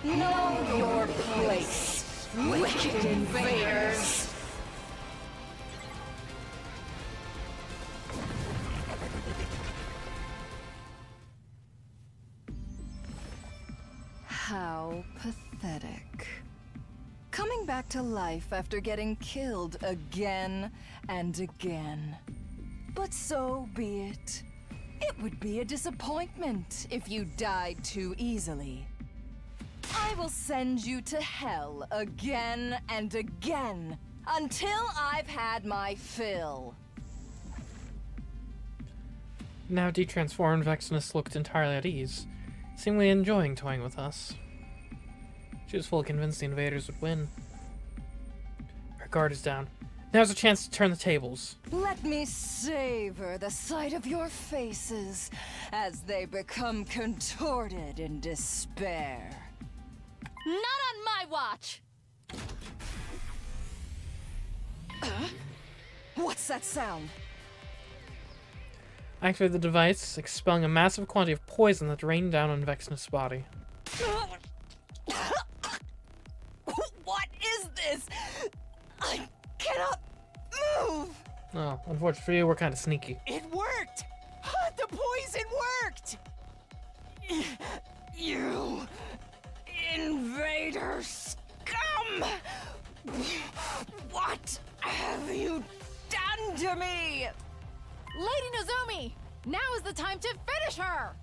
Know your place, wicked invaders. How pathetic. Coming back to life after getting killed again and again. But so be it. It would be a disappointment if you died too easily. I will send you to hell again and again until I've had my fill. Now detransformed, Vexnus looked entirely at ease, seemingly enjoying toying with us. She was fully convinced the invaders would win. Her guard is down. Now's a chance to turn the tables. Let me savor the sight of your faces as they become contorted in despair. Not on my watch. What's that sound? Activate the device, expelling a massive quantity of poison that rained down on Vexnus' body. What is this? I cannot move! Oh, unfortunately for you, we're kind of sneaky. It worked! The poison worked! You invader scum! What have you done to me? Lady Nozomi! Now is the time to finish her!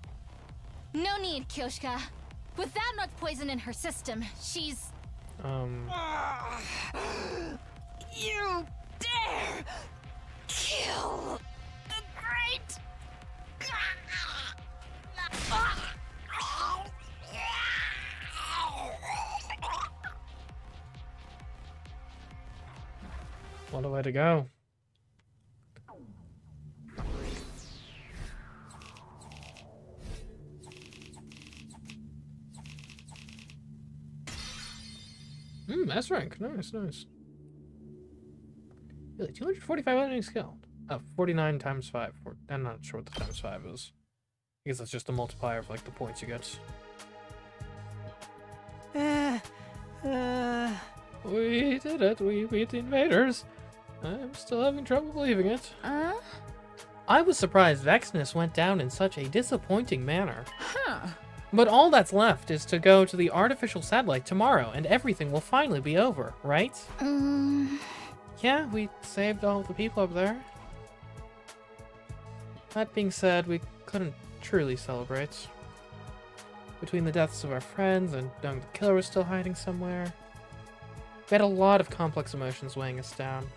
No need, Kyoshka. With that much poison in her system, she's... You dare kill the great... What a way to go. S rank. Nice, nice. Really, 245 editing skill. 49 times 5. I'm not sure what the times 5 is. I guess that's just a multiplier of, like, the points you get. We did it. We beat the invaders. I'm still having trouble believing it. I was surprised Vexnus went down in such a disappointing manner. Huh. But all that's left is to go to the artificial satellite tomorrow, and everything will finally be over, right? Yeah, we saved all the people up there. That being said, we couldn't truly celebrate. Between the deaths of our friends and knowing the killer was still hiding somewhere, we had a lot of complex emotions weighing us down.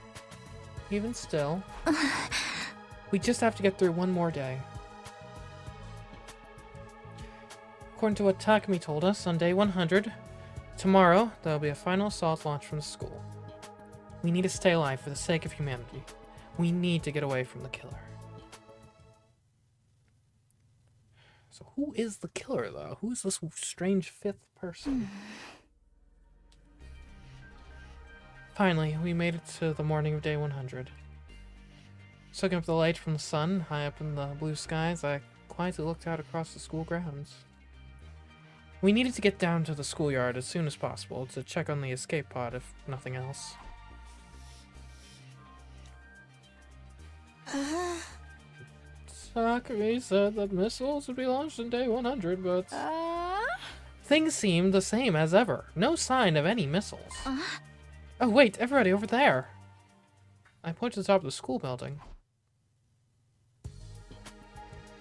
Even still, we just have to get through one more day. According to what Takumi told us on day 100, tomorrow there will be a final assault launch from the school. We need to stay alive for the sake of humanity. We need to get away from the killer. So who is the killer, though? Who is this strange fifth person? Finally, we made it to the morning of day 100. Soaking up the light from the sun, high up in the blue skies, I quietly looked out across the school grounds. We needed to get down to the schoolyard as soon as possible to check on the escape pod, if nothing else. Takumi said that missiles would be launched in day 100, but... things seemed the same as ever. No sign of any missiles. Oh wait, everybody over there! I pointed to the top of the school building.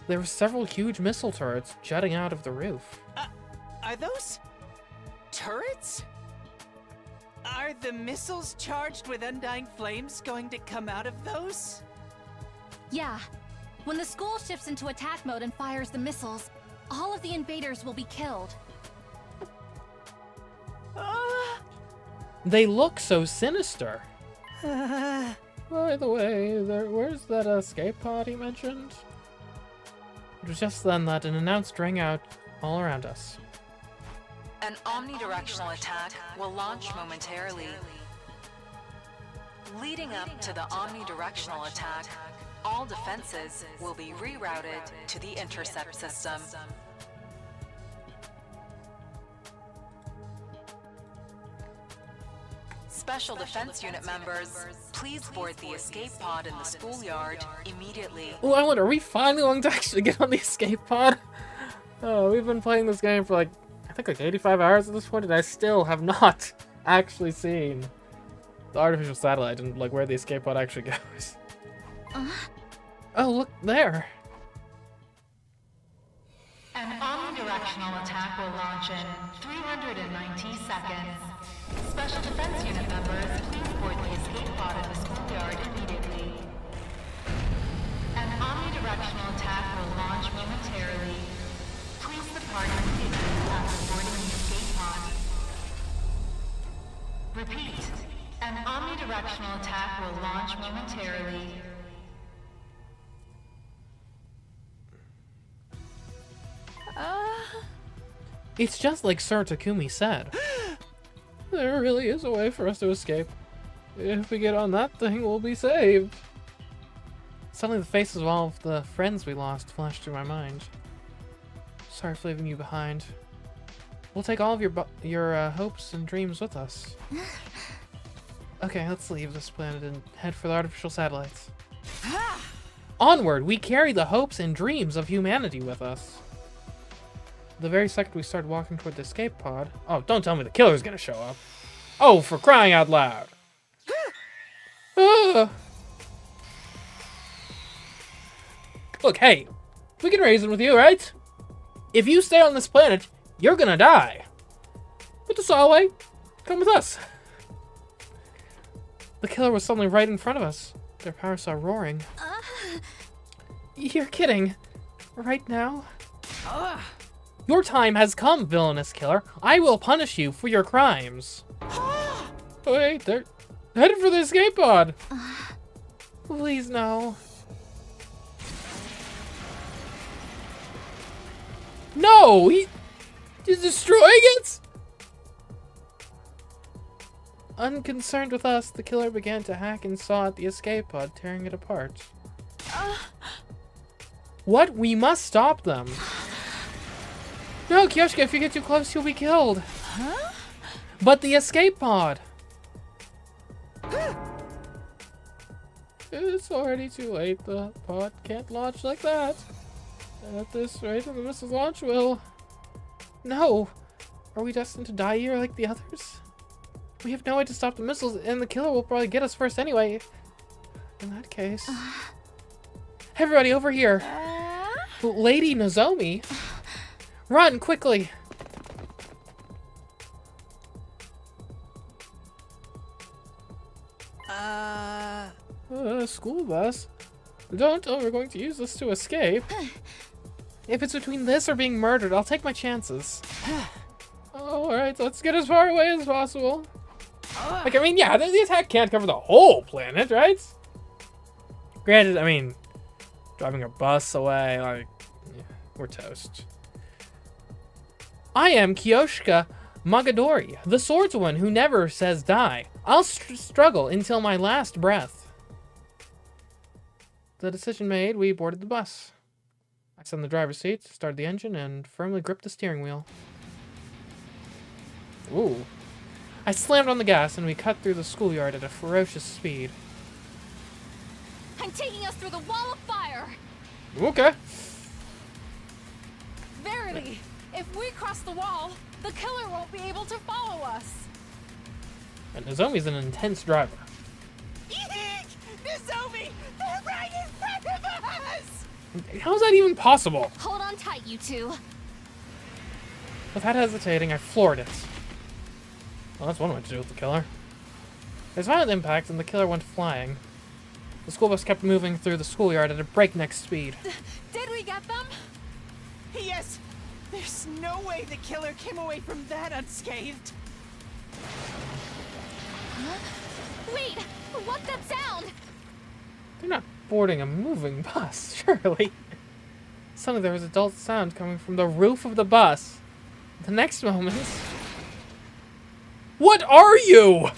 There were several huge missile turrets jutting out of the roof. Are those turrets? Are the missiles charged with undying flames going to come out of those? Yeah. When the school shifts into attack mode and fires the missiles, all of the invaders will be killed. They look so sinister. By the way, where's that escape pod he mentioned? It was just then that an announce rang out all around us. An omnidirectional attack will launch momentarily. Leading up to the omnidirectional attack, all defenses will be rerouted to the intercept system. Special Defense Unit members, please board the escape pod in the schoolyard immediately. Oh, I wonder, are we finally going to actually get on the escape pod? Oh, we've been playing this game for like, I think like 85 hours at this point, and I still have not actually seen the artificial satellite and like where the escape pod actually goes. Oh, look there. An omnidirectional attack will launch in 390 seconds. Special Defense Unit members, please board the escape pod at the schoolyard immediately. An omnidirectional attack will launch momentarily. Please depart immediately after boarding the escape pod. Repeat. An omnidirectional attack will launch momentarily. It's just like Sir Takumi said. There really is a way for us to escape. If we get on that thing, we'll be saved. Suddenly the faces of all of the friends we lost flashed through my mind. Sorry for leaving you behind. We'll take all of your hopes and dreams with us. Okay, let's leave this planet and head for the artificial satellites. Onward, we carry the hopes and dreams of humanity with us. The very second we started walking toward the escape pod... Oh, don't tell me the killer's gonna show up. Oh, for crying out loud. Look, hey, we can reason with you, right? If you stay on this planet, you're gonna die. Put the saw away. Come with us. The killer was suddenly right in front of us. Their power saw roaring. You're kidding. Right now? Your time has come, villainous killer. I will punish you for your crimes. Wait, they're headed for the escape pod. Please, no. No! He's destroying it? Unconcerned with us, the killer began to hack and saw at the escape pod, tearing it apart. What? We must stop them. No, Kiyoshika, if you get too close, you'll be killed. Huh? But the escape pod. It's already too late. The pod can't launch like that. At this rate, the missile launch will... No! Are we destined to die here like the others? We have no way to stop the missiles, and the killer will probably get us first anyway. In that case... Everybody over here! Lady Nozomi! Run, quickly! School bus? Don't tell me we're going to use this to escape. If it's between this or being murdered, I'll take my chances. Alright, let's get as far away as possible. Like, I mean, yeah, the attack can't cover the whole planet, right? Granted, I mean, driving a bus away, like, yeah, we're toast. I am Kiyoshika Magadori, the swordswoman who never says die. I'll struggle until my last breath. The decision made, we boarded the bus. I sat in the driver's seat, started the engine, and firmly gripped the steering wheel. Ooh. I slammed on the gas, and we cut through the schoolyard at a ferocious speed. I'm taking us through the wall of fire! Okay. Verily, if we cross the wall, the killer won't be able to follow us. And Nozomi's an intense driver. Eek! Nozomi! They're right in front of us! How is that even possible? Hold on tight, you two. Without hesitating, I floored it. Well, that's one way to deal with the killer. There's a violent impact, and the killer went flying. The school bus kept moving through the schoolyard at a breakneck speed. Did we get them? Yes! There's no way the killer came away from that unscathed. Wait, what's that sound? They're not boarding a moving bus, surely. Suddenly there was a dull sound coming from the roof of the bus. The next moment... What are you?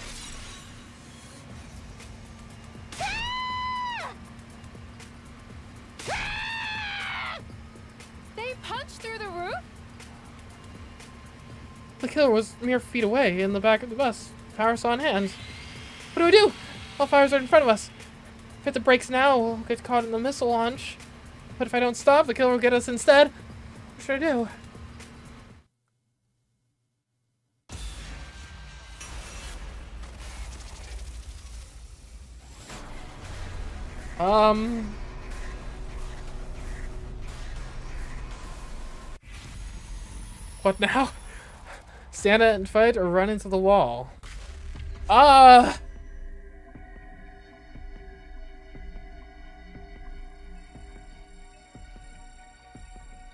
They punched through the roof? The killer was mere feet away in the back of the bus, power saw in hand. What do? All fires are in front of us. If I hit the brakes now, we'll get caught in the missile launch. But if I don't stop, the killer will get us instead. What should I do? What now? Stand at and fight or run into the wall? I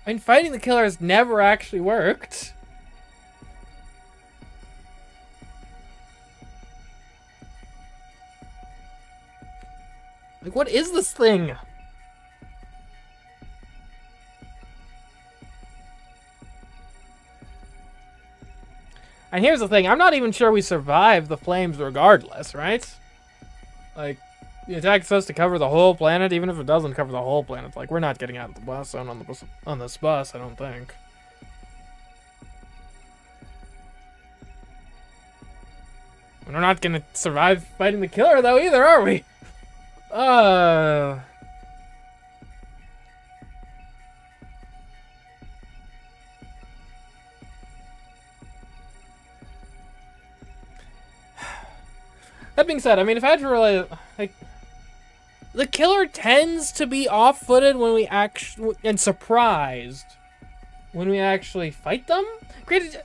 mean, fighting the killer has never actually worked. Like, what is this thing? And here's the thing, I'm not even sure we survived the flames regardless, right? Like, The attack is supposed to cover the whole planet, even if it doesn't cover the whole planet. Like, we're not getting out of the bus zone on this bus, I don't think. We're not gonna survive fighting the killer, though, either, are we? That being said, I mean, if I had to relate, like, the killer tends to be off-footed when we actually, and surprised when we actually fight them. Granted,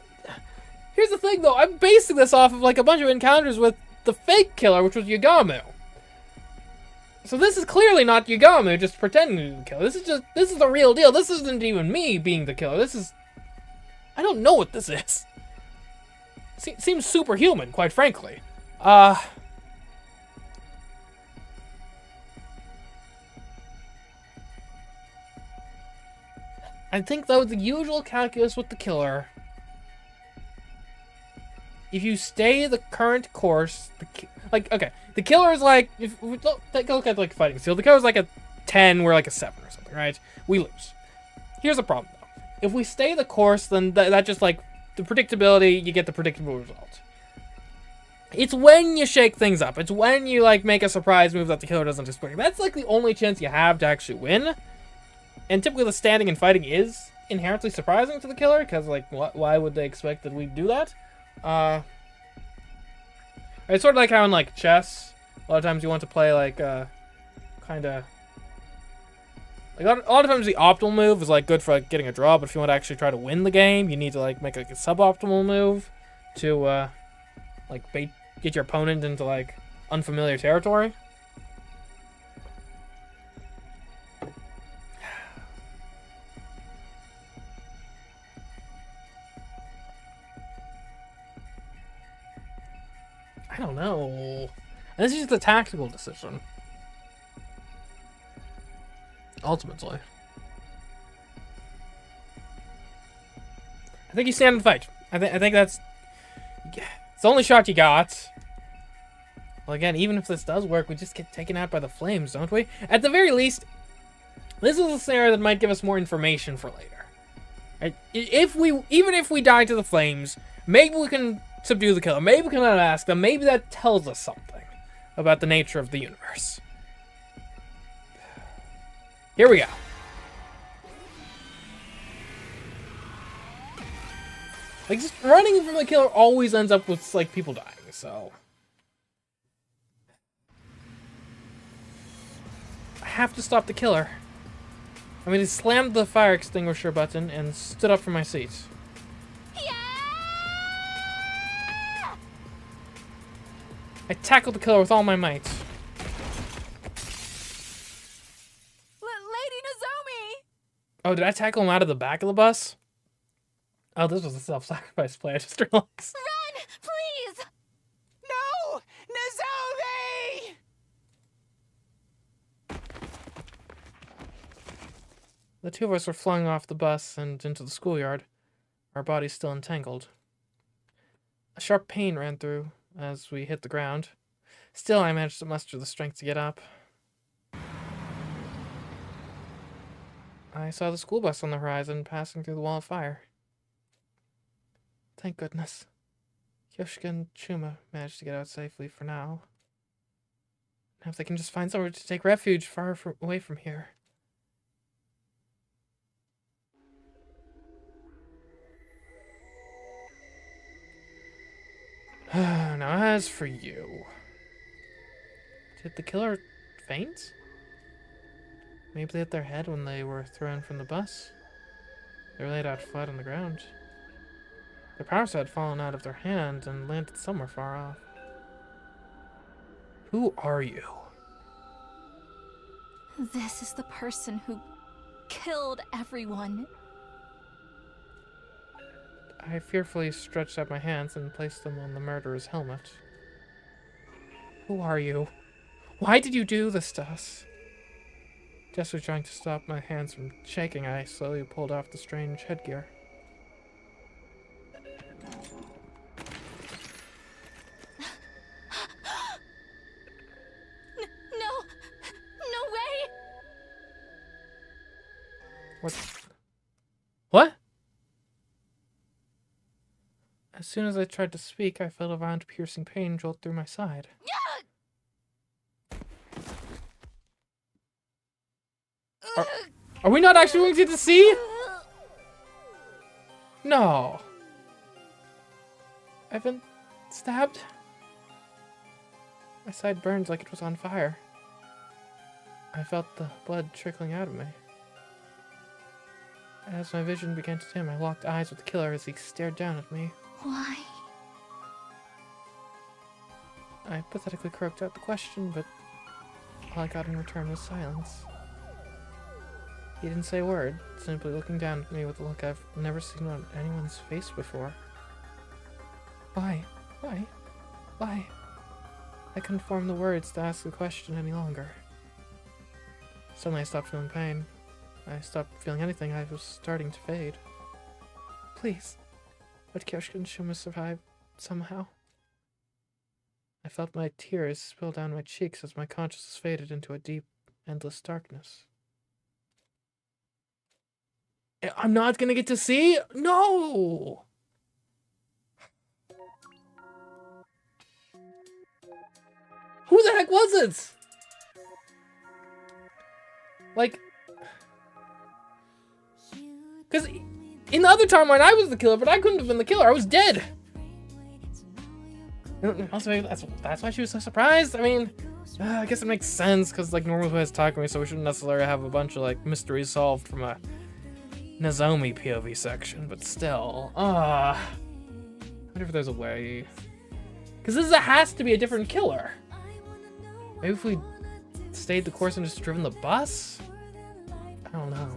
here's the thing, though. I'm basing this off of, like, a bunch of encounters with the fake killer, which was Yagamu. So this is clearly not Yagamu just pretending to be the killer. This is the real deal. This isn't even me being the killer. I don't know what this is. Seems superhuman, quite frankly. I think, though, the usual calculus with the killer, if you stay the current course, the killer is like, if we look at, like, fighting steel, the killer's like a 10, we're like a 7 or something, right? We lose. Here's the problem, though. If we stay the course, then that just, like, the predictability, you get the predictable result. It's when you shake things up. It's when you, like, make a surprise move that the killer doesn't expect. That's, like, the only chance you have to actually win. And typically the standing and fighting is inherently surprising to the killer, because, like, why would they expect that we'd do that? It's sort of like how in, like, chess, a lot of times you want to play, like, kind of... Like, a lot of times the optimal move is, like, good for, like, getting a draw, but if you want to actually try to win the game, you need to, like, make, like, a suboptimal move to, like, get your opponent into, like, unfamiliar territory. I don't know. This is just a tactical decision. Ultimately. I think you stand and fight. I think that's... It's the only shot you got. Well, again, even if this does work, we just get taken out by the flames, don't we? At the very least, this is a scenario that might give us more information for later. Right? Even if we die to the flames, maybe we can subdue the killer. Maybe we can unmask them. Maybe that tells us something about the nature of the universe. Here we go. Like, just running from the killer always ends up with, like, people dying, so... I have to stop the killer. I mean, he slammed the fire extinguisher button and stood up from my seat. I tackled the killer with all my might. Lady Nozomi! Oh, did I tackle him out of the back of the bus? Oh, this was a self-sacrifice play, I just realized. Run! Please! No! Nozomi! The two of us were flung off the bus and into the schoolyard, our bodies still entangled. A sharp pain ran through as we hit the ground. Still, I managed to muster the strength to get up. I saw the school bus on the horizon passing through the wall of fire. Thank goodness. Yoshika and Chuma managed to get out safely for now. Now if they can just find somewhere to take refuge away from here. Now as for you... Did the killer faint? Maybe they hit their head when they were thrown from the bus. They were laid out flat on the ground. Their power set had fallen out of their hand and landed somewhere far off. Who are you? This is the person who killed everyone. I fearfully stretched out my hands and placed them on the murderer's helmet. Who are you? Why did you do this to us? Just was trying to stop my hands from shaking, I slowly pulled off the strange headgear. No! What? What? As soon as I tried to speak, I felt a violent piercing pain jolt through my side. Are we not actually going to get to see? No. I've been stabbed. My side burns like it was on fire. I felt the blood trickling out of me. As my vision began to dim, I locked eyes with the killer as he stared down at me. Why? I pathetically croaked out the question, but all I got in return was silence. He didn't say a word, simply looking down at me with a look I've never seen on anyone's face before. Why? Why? Why? I couldn't form the words to ask the question any longer. Suddenly I stopped feeling pain. I stopped feeling anything. I was starting to fade. Please, what cure can Shuma survive somehow? I felt my tears spill down my cheeks as my consciousness faded into a deep, endless darkness. I'm not gonna get to see? No! Who the heck was it? Like, because in the other timeline I was the killer, but I couldn't have been the killer. I was dead. Also, maybe that's why she was so surprised. I mean, I guess it makes sense because like normal who has talked to me, so we shouldn't necessarily have a bunch of like mysteries solved from a Nozomi POV section. But still, I wonder if there's a way. Because this has to be a different killer. Maybe if we stayed the course and just driven the bus? I don't know.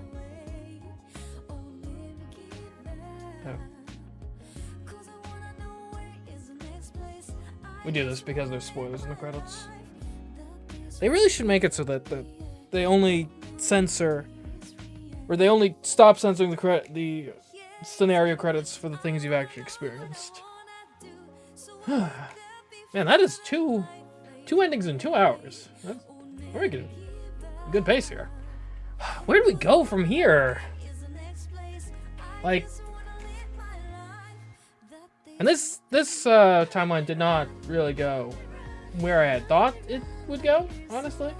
We do this because there's spoilers in the credits. They really should make it so that they only censor, or they only stop censoring the scenario credits for the things you've actually experienced. Man, that is two endings in 2 hours. We're making a good pace here. Where do we go from here? Like, and this timeline did not really go where I had thought it would go, honestly.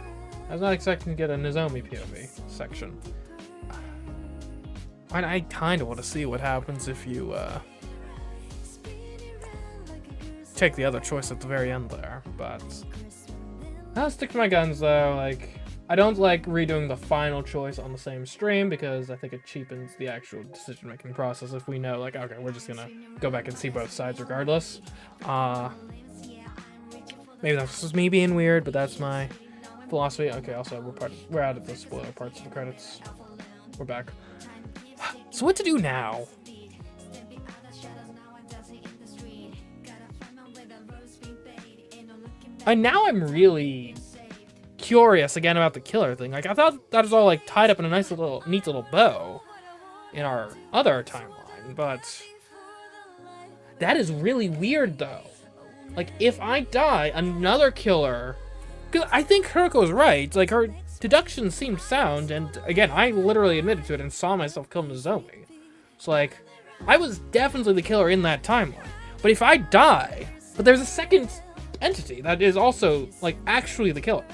I was not expecting to get a Nozomi POV section. And I kind of want to see what happens if you take the other choice at the very end there, but I'll stick to my guns though. Like, I don't like redoing the final choice on the same stream because I think it cheapens the actual decision-making process if we know, like, okay, we're just gonna go back and see both sides regardless. Maybe that's just me being weird, but that's my philosophy. Okay, also, we're out of the spoiler parts of the credits. We're back. So what to do now? And now I'm really curious again about the killer thing. Like, I thought that was all like tied up in a nice little, neat little bow in our other timeline, but that is really weird though. Like, if I die, another killer, because I think Hiroko was right. Like, her deductions seemed sound, and again, I literally admitted to it and saw myself kill Nozomi. So like, I was definitely the killer in that timeline. But if I die, but there's a second entity that is also like actually the killer.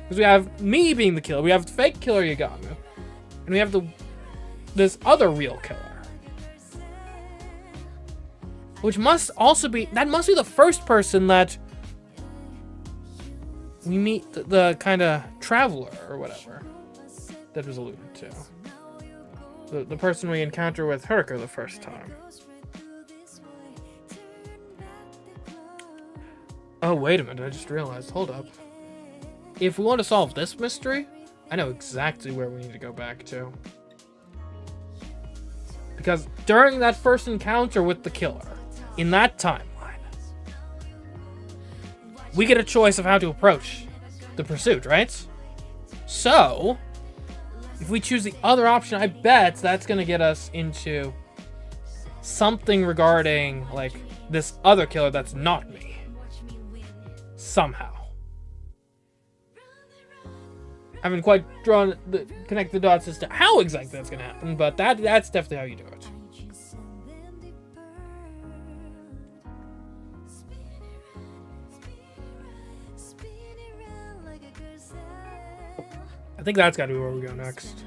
Because we have me being the killer, we have the fake killer Yagami, and we have this other real killer. Which must also be, that must be the first person that we meet, the kind of traveler or whatever that was alluded to. The person we encounter with Hiroko the first time. Oh, wait a minute, I just realized, hold up. If we want to solve this mystery, I know exactly where we need to go back to. Because during that first encounter with the killer, in that timeline, we get a choice of how to approach the pursuit, right? So, if we choose the other option, I bet that's going to get us into something regarding, like, this other killer that's not me. Somehow. haven't quite connect the dots as to how exactly that's gonna happen, but that's definitely how you do it. I think that's gotta be where we go next.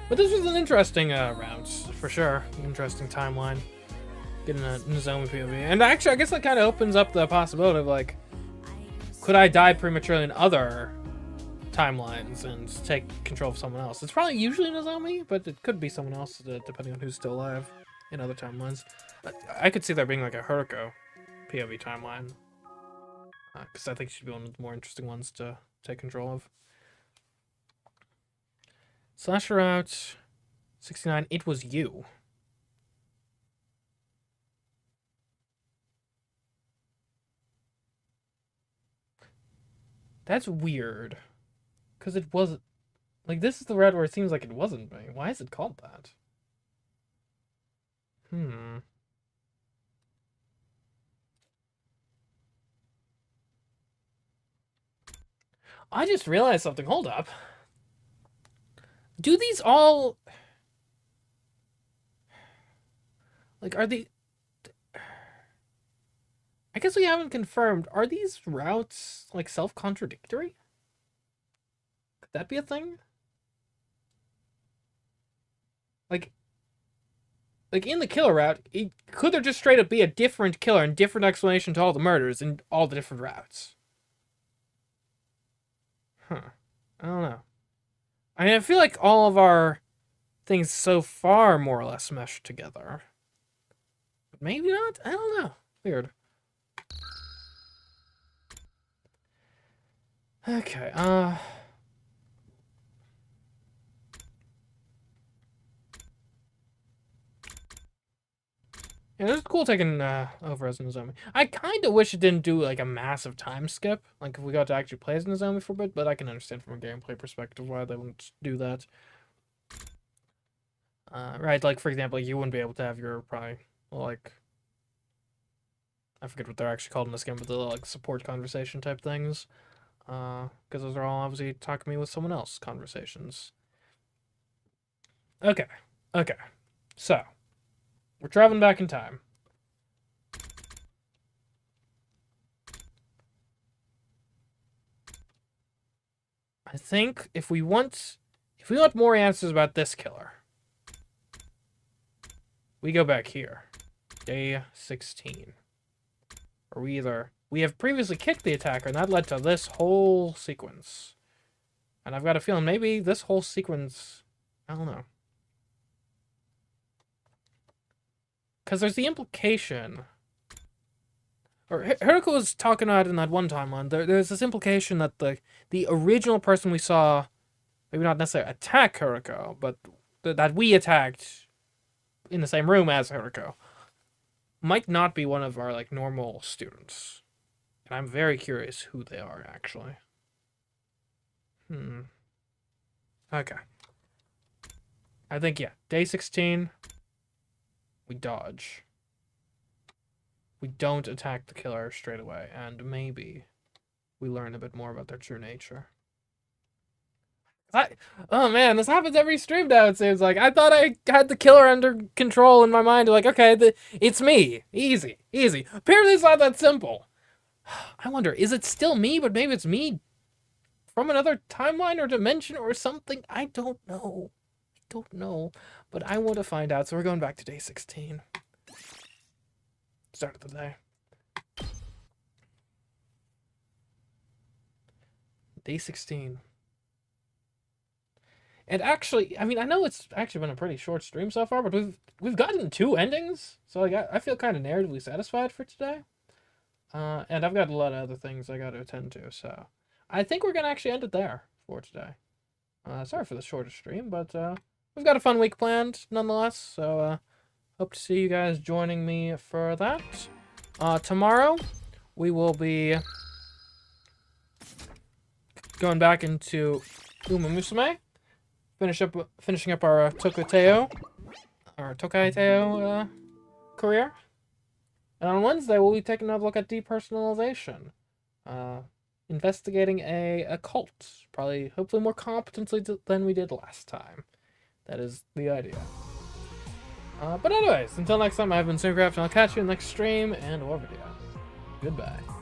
But this was an interesting route, for sure. Interesting timeline. Getting a Nozomi POV. And actually, I guess that kind of opens up the possibility of, like, could I die prematurely in other timelines and take control of someone else? It's probably usually Nozomi, but it could be someone else, depending on who's still alive in other timelines. I could see there being, like, a Haruko POV timeline. Because I think she'd be one of the more interesting ones to take control of. Slasher out 69. It was you. That's weird. Because it wasn't. Like, this is the route where it seems like it wasn't me. Why is it called that? I just realized something. Hold up. Do these all... Like, are the... I guess we haven't confirmed. Are these routes, like, self-contradictory? Could that be a thing? Like in the killer route, could there just straight up be a different killer and different explanation to all the murders in all the different routes? Huh. I don't know. I mean, I feel like all of our things so far more or less mesh together. But maybe not? I don't know. Weird. Okay, yeah, it was cool taking over as Nozomi. I kind of wish it didn't do like a massive time skip, like if we got to actually play as Nozomi for a bit, but I can understand from a gameplay perspective why they wouldn't do that. Right, like for example, you wouldn't be able to have your probably like I forget what they're actually called in this game, but the like support conversation type things, because those are all obviously talk to me with someone else conversations. Okay, so. We're traveling back in time. I think if we want more answers about this killer, we go back here. Day 16. Or we have previously kicked the attacker, and that led to this whole sequence. And I've got a feeling maybe this whole sequence, I don't know. Because there's the implication, or Haruko was talking about it in that one timeline, there's this implication that the original person we saw, maybe not necessarily attack Haruko, but that we attacked in the same room as Haruko, might not be one of our like normal students. And I'm very curious who they are, actually. Okay. I think, yeah, day 16... we dodge. We don't attack the killer straight away, and maybe we learn a bit more about their true nature. Oh man, this happens every stream now, it seems like. I thought I had the killer under control in my mind. Like, okay, it's me. Easy. Apparently it's not that simple. I wonder, is it still me, but maybe it's me from another timeline or dimension or something? I don't know. But I want to find out, so we're going back to day 16. Start of the day. Day 16. And actually, I mean, I know it's actually been a pretty short stream so far, but we've gotten 2 endings, so like I feel kind of narratively satisfied for today. And I've got a lot of other things I got to attend to, so I think we're gonna actually end it there for today. Sorry for the shorter stream, but we've got a fun week planned, nonetheless, so hope to see you guys joining me for that. Tomorrow, we will be going back into Uma Musume, finishing up our Tokai career. And on Wednesday, we'll be taking a look at depersonalization. Investigating a cult. Probably, hopefully more competently than we did last time. That is the idea. But anyways, until next time, I've been CMeeCraft, and I'll catch you in the next stream and or video. Goodbye.